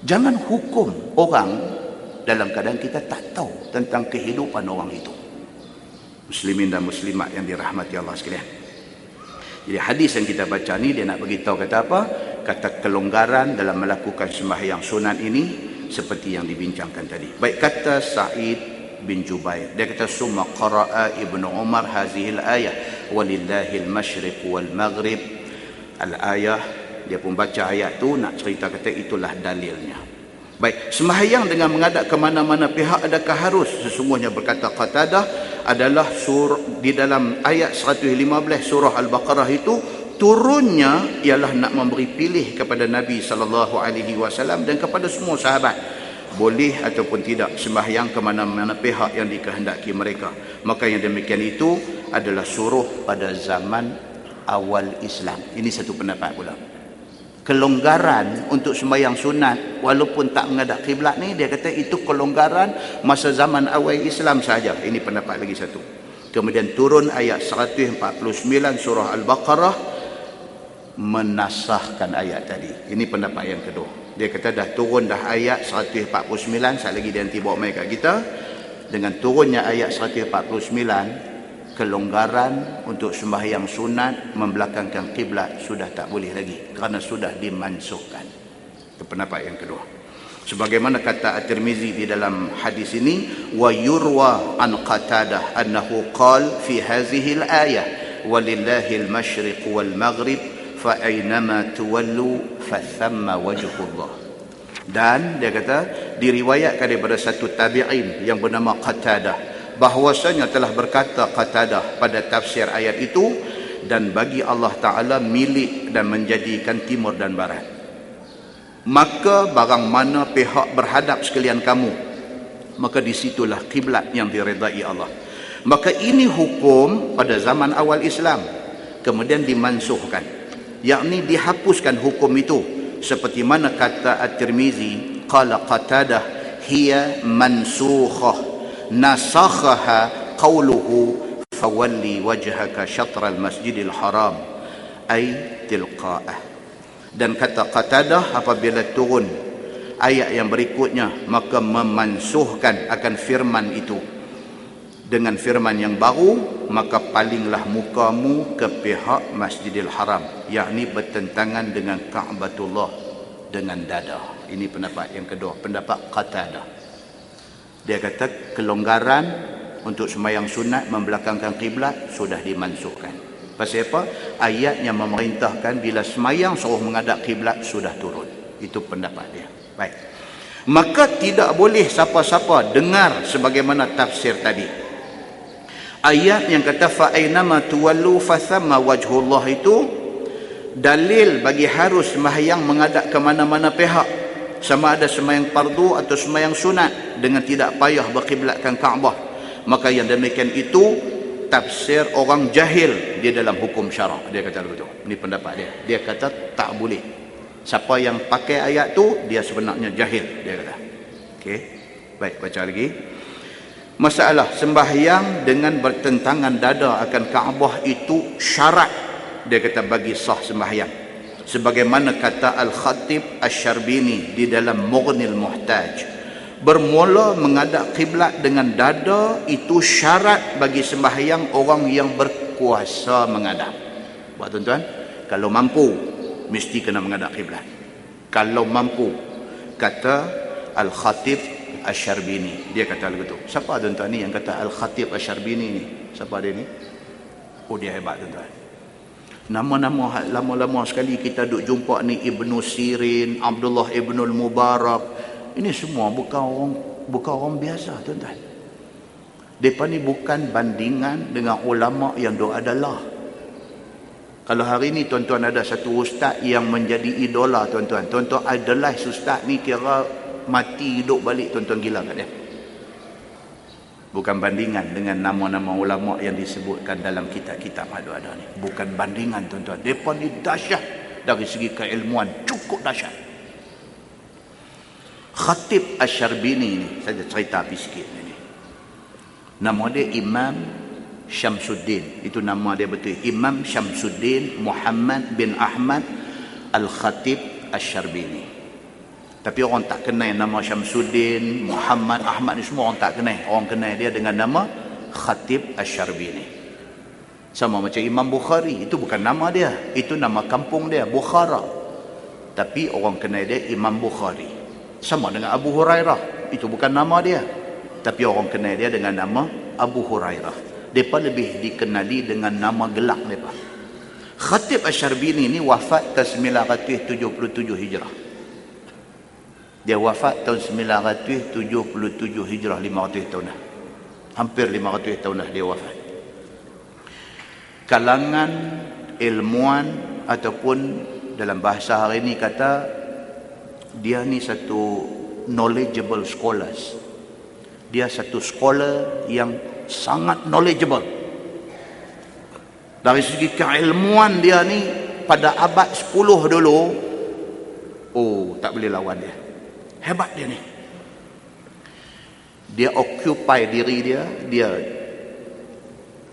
Jangan hukum orang dalam keadaan kita tak tahu tentang kehidupan orang itu. Muslimin dan muslimat yang dirahmati Allah sekalian. Jadi hadis yang kita baca ni, dia nak beritahu kata apa? Kata kelonggaran dalam melakukan sembahyang sunat ini seperti yang dibincangkan tadi. Baik, kata Sa'id bin Jubair, dia kata summa qara'a Ibnu Umar hazihil ayah walillahil masyriq wal maghrib. Al-ayah, dia pun baca ayat tu, nak cerita kata itulah dalilnya. Baik, sembahyang dengan menghadap ke mana-mana pihak adakah harus? Sesungguhnya berkata Qatadah adalah di dalam ayat 115 surah Al-Baqarah itu, turunnya ialah nak memberi pilih kepada Nabi SAW dan kepada semua sahabat, boleh ataupun tidak sembahyang ke mana-mana pihak yang dikehendaki mereka. Maka yang demikian itu adalah suruh pada zaman awal Islam. Ini satu pendapat pula. Kelonggaran untuk sembahyang sunat walaupun tak menghadap kiblat ni, dia kata itu kelonggaran masa zaman awal Islam saja. Ini pendapat lagi satu. Kemudian turun ayat 149 surah Al-Baqarah menasahkan ayat tadi. Ini pendapat yang kedua. Dia kata dah turun dah ayat 149, sekali lagi dia nanti bawa mai kat kita. Dengan turunnya ayat 149, kelonggaran untuk sembahyang sunat membelakangkan kiblat sudah tak boleh lagi kerana sudah dimansuhkan. Itu pendapat yang kedua. Sebagaimana kata At-Tirmizi di dalam hadis ini, wa yurwa an Qatadah annahu qala fi hadhihi al-ayah walillahi al-masyriq wal maghrib fa aynama tuwallu fa thamma wajhullah. Dan dia kata diriwayatkan daripada satu tabi'in yang bernama Qatadah bahwasanya telah berkata Qatadah pada tafsir ayat itu, dan bagi Allah Ta'ala milik dan menjadikan timur dan barat. Maka barang mana pihak berhadap sekalian kamu, maka disitulah kiblat yang diredai Allah. Maka ini hukum pada zaman awal Islam, kemudian dimansuhkan, yakni dihapuskan hukum itu, seperti mana kata At-Tirmizi, qala Qatadah hiya mansukhah nasakhaha qawluhu fawalli wajhaka syatral masjidil haram ay tilqa'ah. Dan kata Qatadah, apabila turun ayat yang berikutnya maka memansuhkan akan firman itu dengan firman yang baru, maka palinglah mukamu ke pihak Masjidil Haram, yakni bertentangan dengan Ka'batullah dengan dada. Ini pendapat yang kedua, pendapat Qatadah. Dia kata kelonggaran untuk sembahyang sunat membelakangkan kiblat sudah dimansuhkan. Pasal apa? Ayat yang memerintahkan bila sembahyang suruh menghadap kiblat sudah turun. Itu pendapat dia. Baik. Maka tidak boleh siapa-siapa dengar sebagaimana tafsir tadi. Ayat yang kata fa aynama tuwallu fa thamma wajhullah itu dalil bagi harus sembahyang menghadap ke mana-mana pihak, sama ada sembahyang fardu atau sembahyang sunat, dengan tidak payah berkiblatkan Kaabah. Maka yang demikian itu tafsir orang jahil di dalam hukum syarak. Dia kata begitu. Ini pendapat dia. Dia kata tak boleh. Siapa yang pakai ayat tu dia sebenarnya jahil, dia kata. Okey. Baik, baca lagi. Masalah sembahyang dengan bertentangan dada akan Kaabah itu syarat, dia kata, bagi sah sembahyang. Sebagaimana kata Al-Khatib Asy-Syarbini di dalam Mughnil Muhtaj, bermula menghadap kiblat dengan dada itu syarat bagi sembahyang orang yang berkuasa menghadap. Buat tuan-tuan, kalau mampu mesti kena menghadap kiblat. Kalau mampu, kata Al-Khatib Asy-Syarbini, dia kata begitu. Siapa tuan-tuan ni yang kata Al-Khatib Asy-Syarbini ni? Siapa dia ni? Oh, dia hebat tuan-tuan. Nama-nama lama-lama sekali kita duk jumpa ni, Ibnu Sirin, Abdullah Ibnul Mubarak. Ini semua bukan orang biasa tuan-tuan. Depa ni bukan bandingan dengan ulama yang duk adalah. Kalau hari ni tuan-tuan ada satu ustaz yang menjadi idola tuan-tuan, tuan-tuan idolize ustaz ni, kira mati hidup balik tuan-tuan gila kat dia. Bukan bandingan dengan nama-nama ulama yang disebutkan dalam kitab-kitab ada ni. Bukan bandingan tuan-tuan. Mereka ni dahsyat dari segi keilmuan, cukup dahsyat. Khatib Asy-Syarbini ni, saya cerita api sikit ni. Nama dia Imam Syamsuddin. Itu nama dia betul. Imam Syamsuddin Muhammad bin Ahmad Al-Khatib Asy-Syarbini. Tapi orang tak kenal nama Syamsuddin, Muhammad, Ahmad ni semua orang tak kenal. Orang kenal dia dengan nama Khatib Asy-Syarbini. Sama macam Imam Bukhari, itu bukan nama dia, itu nama kampung dia, Bukhara. Tapi orang kenal dia Imam Bukhari. Sama dengan Abu Hurairah, itu bukan nama dia, tapi orang kenal dia dengan nama Abu Hurairah. Mereka lebih dikenali dengan nama gelak mereka. Khatib Asy-Syarbini ni wafat tahun 977 Hijrah. Dia wafat tahun 977 Hijrah, 500 tahun dah. Hampir 500 tahun dah dia wafat. Kalangan ilmuwan ataupun dalam bahasa hari ini kata dia ni satu knowledgeable scholars. Dia satu scholar yang sangat knowledgeable. Dari segi keilmuan dia ni pada abad 10 dulu, oh tak boleh lawan dia. Hebat dia ni. Dia occupy diri dia,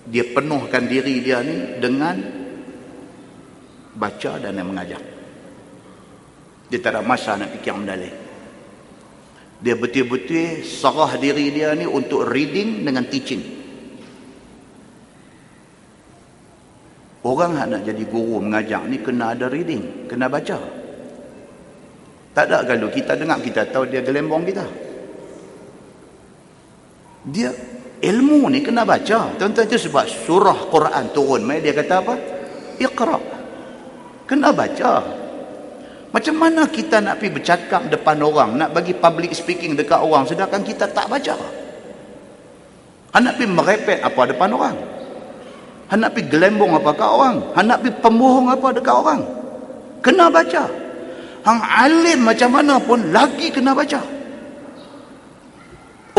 dia penuhkan diri dia ni dengan baca dan mengajar. Dia tak ada masa nak fikir mendalil. Dia betul-betul serah diri dia ni untuk reading dengan teaching. Orang nak jadi guru mengajar ni kena ada reading, kena baca. Tak ada kalau kita dengar, kita tahu dia gelembong kita. Dia ilmu ni kena baca. Tuan-tuan, itu sebab surah Quran turun, dia kata apa? Iqra. Kena baca. Macam mana kita nak pergi bercakap depan orang, nak bagi public speaking dekat orang, sedangkan kita tak baca? Nak pergi merepek apa depan orang? Nak pergi gelembong apa kat orang? Nak pergi pembohong apa dekat orang? Kena baca. Hang alim macam mana pun lagi kena baca.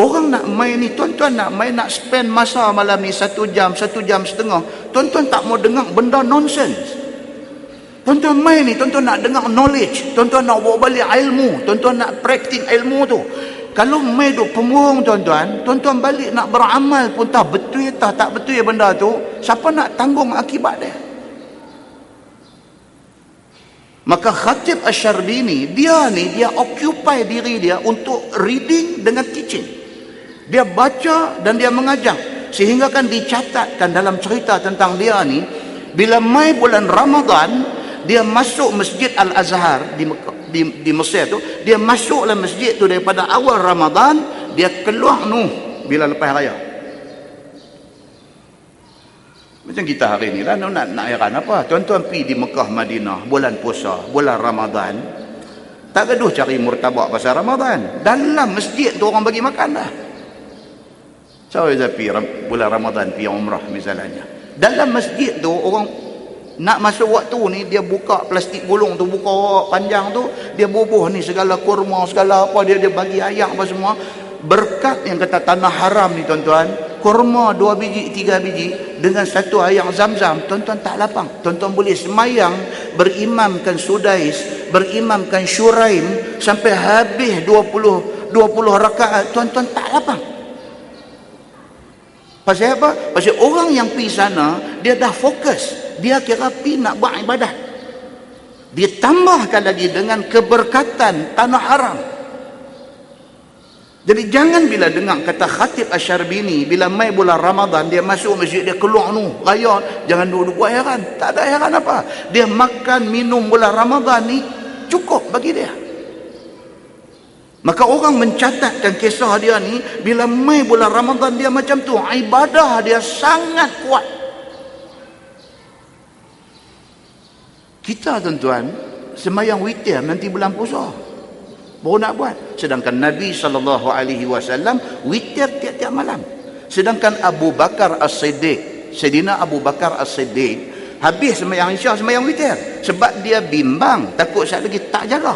Orang nak main ni, tuan-tuan nak main, nak spend masa malam ni 1 jam, 1 jam setengah. Tuan-tuan tak mau dengar benda nonsense. Tuan-tuan main ni, tuan-tuan nak dengar knowledge. Tuan-tuan nak bawa balik ilmu. Tuan-tuan nak praktik ilmu tu. Kalau main tu pembohong tuan-tuan, tuan-tuan balik nak beramal pun tak betul tak betul benda tu. Siapa nak tanggung akibat dia? Maka Khatib Asy-Syarbini, dia occupy diri dia untuk reading dengan teaching. Dia baca dan dia mengajar. Sehingga kan dicatatkan dalam cerita tentang dia ni, bila mai bulan Ramadan, dia masuk Masjid Al-Azhar di Mesir tu, dia masuk dalam masjid tu daripada awal Ramadan, dia keluar bila lepas raya. Macam kita hari ni lah, nak heran apa? Tuan-tuan pergi di Mekah, Madinah, bulan puasa, bulan Ramadan, tak gaduh cari murtabak pasal Ramadan. Dalam masjid tu orang bagi makan dah. Saya pergi bulan Ramadan, pergi umrah misalnya. Dalam masjid tu, orang nak masuk waktu ni, dia buka plastik gulung tu, buka panjang tu, dia bubuh ni segala kurma, segala apa, dia bagi ayak apa semua. Berkat yang kata tanah haram ni tuan-tuan, kurma 2 biji, 3 biji dengan 1 ayak Zam-Zam, tuan-tuan tak lapang. Tuan-tuan boleh semayang, berimamkan Sudais, berimamkan Syuraim sampai habis 20 rakaat, tuan-tuan tak lapang. Pasal apa? Pasal orang yang pergi sana, dia dah fokus. Dia kira pergi nak buat ibadat. Dia tambahkan lagi dengan keberkatan tanah haram. Jadi jangan bila dengar kata Khatib Asy-Syarbini, bila mai bulan Ramadan, dia masuk masjid, dia keluar raya, jangan duduk buat heran. Tak ada heran apa. Dia makan, minum bulan Ramadan ni cukup bagi dia. Maka orang mencatatkan kisah dia ni, bila mai bulan Ramadan dia macam tu, ibadah dia sangat kuat. Kita tuan-tuan semayang witir nanti bulan puasa baru nak buat. Sedangkan Nabi SAW witir tiap-tiap malam. Sedangkan Abu Bakar As-Siddiq, Sayyidina Abu Bakar As-Siddiq, habis semayang Isya, semayang witir. Sebab dia bimbang, takut sekali lagi tak jaga.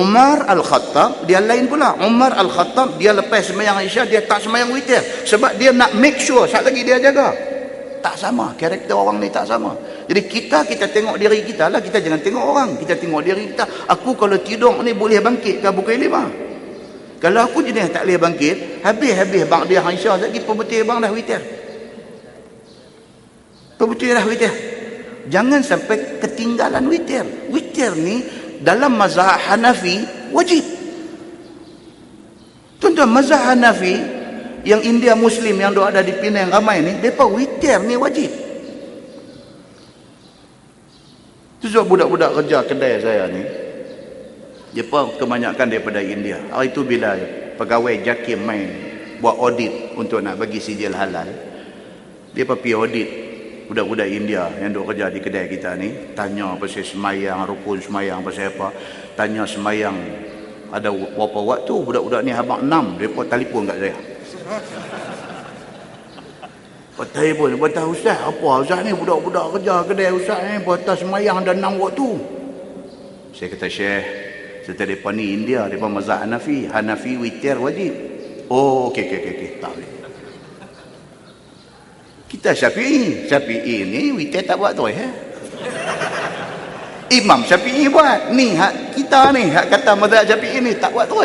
Umar Al-Khattab, dia lain pula. Umar Al-Khattab, dia lepas semayang Isya, dia tak semayang witir. Sebab dia nak make sure sekali lagi dia jaga. Tak sama, karakter orang ni tak sama. Jadi kita tengok diri kita lah, kita jangan tengok orang. Kita tengok diri kita. Aku kalau tidur ni boleh bangkit ke pukul 5? Kalau aku jenis tak boleh bangkit, habis bang dia Aisyah lagi pembetul bang dah witir. Pembetul dah witir. Jangan sampai ketinggalan witir. Witir ni dalam mazhab Hanafi wajib. Tuan-tuan, mazhab Hanafi yang India Muslim yang ada di Penang ramai ni, mereka witir ni wajib. Itu sebab budak-budak kerja kedai saya ni, mereka kebanyakan daripada India. Hari itu bila pegawai JAKIM main buat audit untuk nak bagi sijil halal, mereka pergi audit budak-budak India yang duk kerja di kedai kita ni, tanya pasal semayang, rukun semayang pasal apa, tanya semayang ada berapa waktu. Budak-budak ni habaq 6, mereka telefon kat saya. Patai pun, kata ustaz, apa ustaz ni budak-budak kerja kedai ustaz ni, patah semayang dah 6 waktu. Saya kata, Syekh, serta mereka ni India, mereka mazhab Hanafi. Hanafi witir wajib. Oh, okey, tak boleh. Kita Syafi'i ni witir tak buat tu Imam Syafi'i buat. Ni hak kita ni, hak kata mazhab Syafi'i ni tak buat tu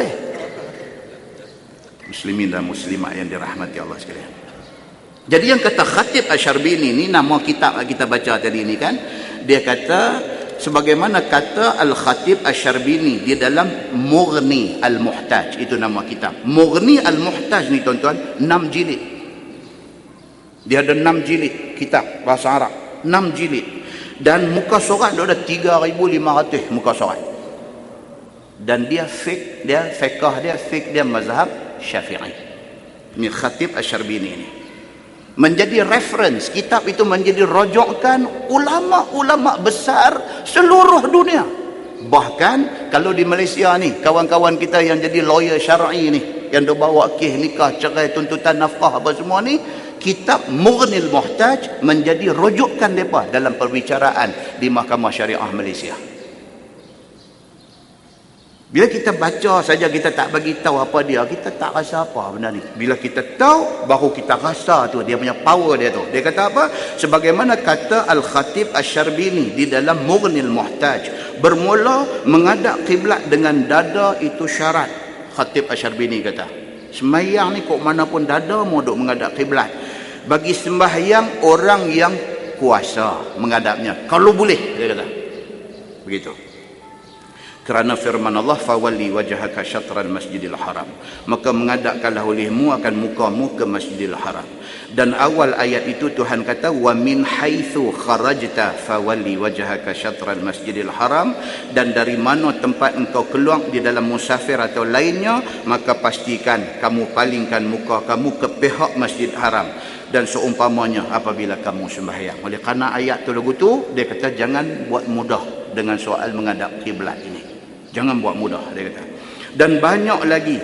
Muslimin dan muslimat yang dirahmati Allah sekalian. Jadi yang kata Khatib Asy-Syarbini ni, nama kitab kita baca tadi ni kan, dia kata sebagaimana kata Al-Khatib Asy-Syarbini di dalam Mughni Al-Muhtaj, itu nama kitab. Mughni Al-Muhtaj ni tuan-tuan 6 jilid. Dia ada 6 jilid kitab bahasa Arab, 6 jilid, dan muka surat dia ada 3,500 muka surat. Dan dia fiqh dia mazhab Syafi'i. Ini Khatib Asy-Syarbini ini. Menjadi reference, kitab itu menjadi rujukan ulama-ulama besar seluruh dunia. Bahkan kalau di Malaysia ni, kawan-kawan kita yang jadi lawyer syar'i ni, yang dia bawa kes nikah, cerai, tuntutan nafkah apa semua ni, kitab Mughnil Muhtaj menjadi rujukan mereka dalam perbicaraan di Mahkamah Syariah Malaysia. Bila kita baca saja, kita tak bagi tahu apa dia, kita tak rasa apa benda ni. Bila kita tahu, baru kita rasa tu dia punya power dia tu. Dia kata apa? Sebagaimana kata Al-Khatib Asy-Syarbini di dalam Mughnil Muhtaj, bermula menghadap kiblat dengan dada itu syarat. Khatib Asy-Syarbini kata, sembahyang ni kok mana pun dada mau duk menghadap kiblat. Bagi sembahyang orang yang kuasa menghadapnya, kalau boleh, dia kata begitu. Kerana firman Allah, fawalli wajhaka syatral masjidil haram, maka menghadapkanlah olehmu akan mukamu ke Masjidil Haram. Dan awal ayat itu Tuhan kata, wa min haitsu kharajta fawalli wajhaka syatral masjidil haram, dan dari mana tempat engkau keluar di dalam musafir atau lainnya, maka pastikan kamu palingkan muka kamu ke pihak Masjid Haram. Dan seumpamanya apabila kamu sembahyang. Oleh kerana ayat tu lagu tu, dia kata jangan buat mudah dengan soal menghadap kiblat ini. Jangan buat mudah, dia kata. Dan banyak lagi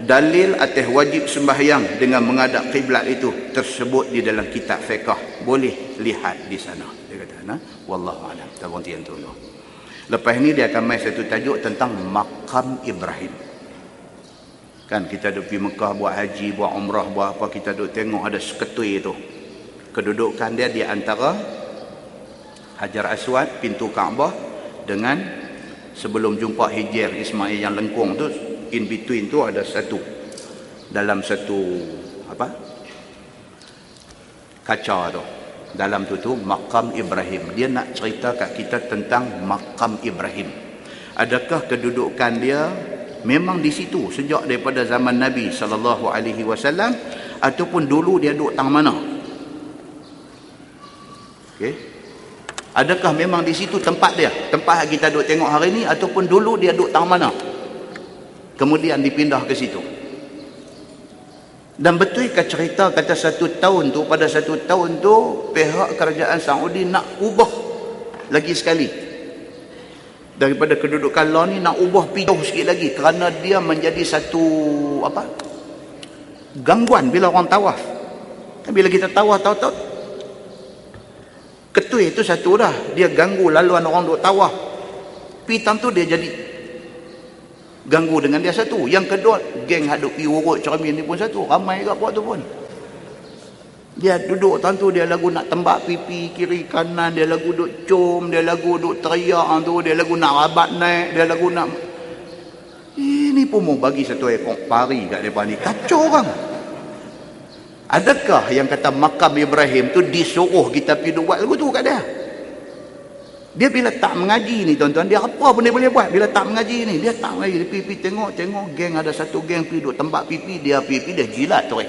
dalil atas wajib sembahyang dengan menghadap kiblat itu tersebut di dalam kitab fiqh. Boleh lihat di sana, dia kata. Nah, wallahu a'lam. Tabantian tu. Lepas ni dia akan main satu tajuk tentang makam Ibrahim. Kan kita duk pergi Mekah buat haji, buat umrah, buat apa, kita duk tengok ada seketui tu. Kedudukan dia di antara Hajar Aswad, pintu Kaabah, dengan sebelum jumpa Hijr Ismail yang lengkung tu, in between tu ada satu, dalam satu apa, kaca tu, dalam tu makam Ibrahim. Dia nak cerita kat kita tentang makam Ibrahim. Adakah kedudukan dia memang di situ sejak daripada zaman Nabi SAW, ataupun dulu dia duduk tang mana? Okey, adakah memang di situ tempat dia, tempat kita duduk tengok hari ni, ataupun dulu dia duduk tang mana kemudian dipindah ke situ? Dan betulkah cerita kata pada satu tahun tu pihak kerajaan Saudi nak ubah lagi sekali daripada kedudukan law ni, nak ubah pindah sikit lagi, kerana dia menjadi satu apa, gangguan bila orang tawaf. Bila kita tawaf ketui itu satu dah, dia ganggu laluan orang duk tawaf. Pitam tu dia jadi ganggu dengan dia satu. Yang kedua, geng haduk pi urut cermin ni pun satu, ramai kat buat tu pun. Dia duduk tentu, dia lagu nak tembak pipi kiri kanan, dia lagu duk cum, dia lagu duk teriak tu, dia lagu nak rabat naik, dia lagu nak, ini pun mau bagi satu ekor pari kat depan ni. Kacau orang. Adakah yang kata makam Ibrahim tu disuruh kita pergi buat lagu tu kat dia? Dia bila tak mengaji ni tuan-tuan, dia apa pun dia boleh buat. Bila tak mengaji ni, dia tak mengaji, dia pergi tengok geng, ada satu geng pergi duk tembak pipi, dia jilat tu.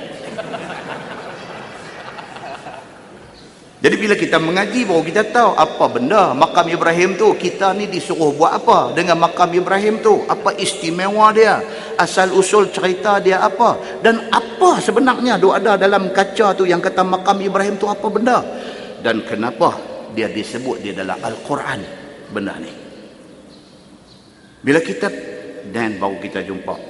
Jadi bila kita mengaji baru kita tahu apa benda makam Ibrahim tu. Kita ni disuruh buat apa dengan makam Ibrahim tu? Apa istimewa dia? Asal usul cerita dia apa? Dan apa sebenarnya ada dalam kaca tu yang kata makam Ibrahim tu apa benda? Dan kenapa dia disebut di dalam Al-Quran benda ni? Bila kita, dan baru kita jumpa,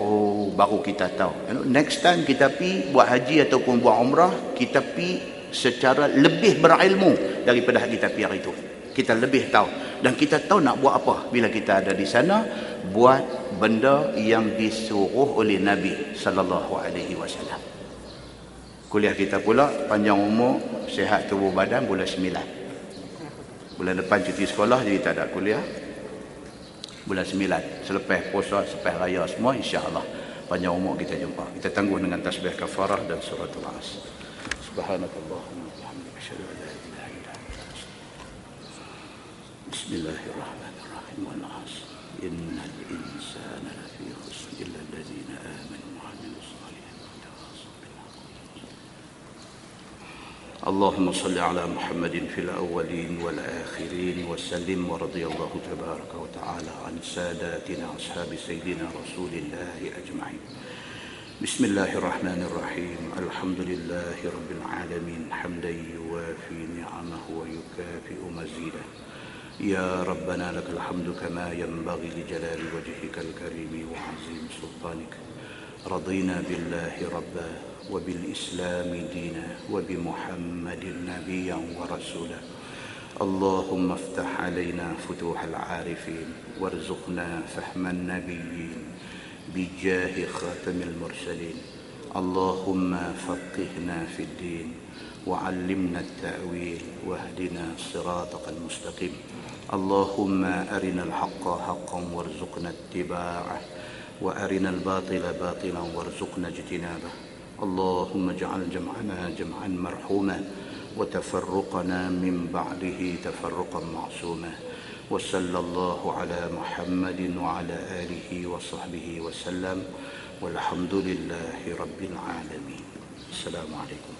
baru kita tahu. Next time kita pi buat haji ataupun buat umrah, kita pi secara lebih berilmu daripada kita pi hari itu. Kita lebih tahu, dan kita tahu nak buat apa bila kita ada di sana. Buat benda yang disuruh oleh Nabi SAW. Kuliah kita pula panjang umur, sihat tubuh badan, bulan 9. Bulan depan cuti sekolah, jadi tak ada kuliah. Bulan 9 selepas puasa, selepas raya semua, insya-Allah panjang umur kita jumpa. Kita tangguh dengan tasbih kafarah dan suratul As. Subhanakallahumma wa bihamdika asyhadu an la ilaha illa anta astaghfiruka. Bismillahirrahmanirrahim. Wal 'ashr innal insana lafi khusr illa allazina amanu wa 'amilus salihati wa tawassaw bil haqqi. اللهم صل على محمد في الأولين والآخرين وسلم، ورضي الله تبارك وتعالى عن ساداتنا أصحاب سيدنا رسول الله أجمعين. بسم الله الرحمن الرحيم. الحمد لله رب العالمين، حمدا يوافي نعمه ويكافئ مزيده. يا ربنا لك الحمد كما ينبغي لجلال وجهك الكريم وعظيم سلطانك. رضينا بالله ربا وبالإسلام دينا وبمحمد نبيا ورسولا. اللهم افتح علينا فتوح العارفين وارزقنا فهم النبيين بجاه خاتم المرسلين. اللهم فقهنا في الدين وعلمنا التأويل واهدنا صراطك المستقيم. اللهم أرنا الحق حقا وارزقنا اتباعه، وأرنا الباطل باطلا وارزقنا اجتنابه. اللهم اجعل جمعنا جمعا مرحوما وتفرقنا من بعده تفرقا معصوما. وصلى الله على محمد وعلى آله وصحبه وسلم، والحمد لله رب العالمين. السلام عليكم.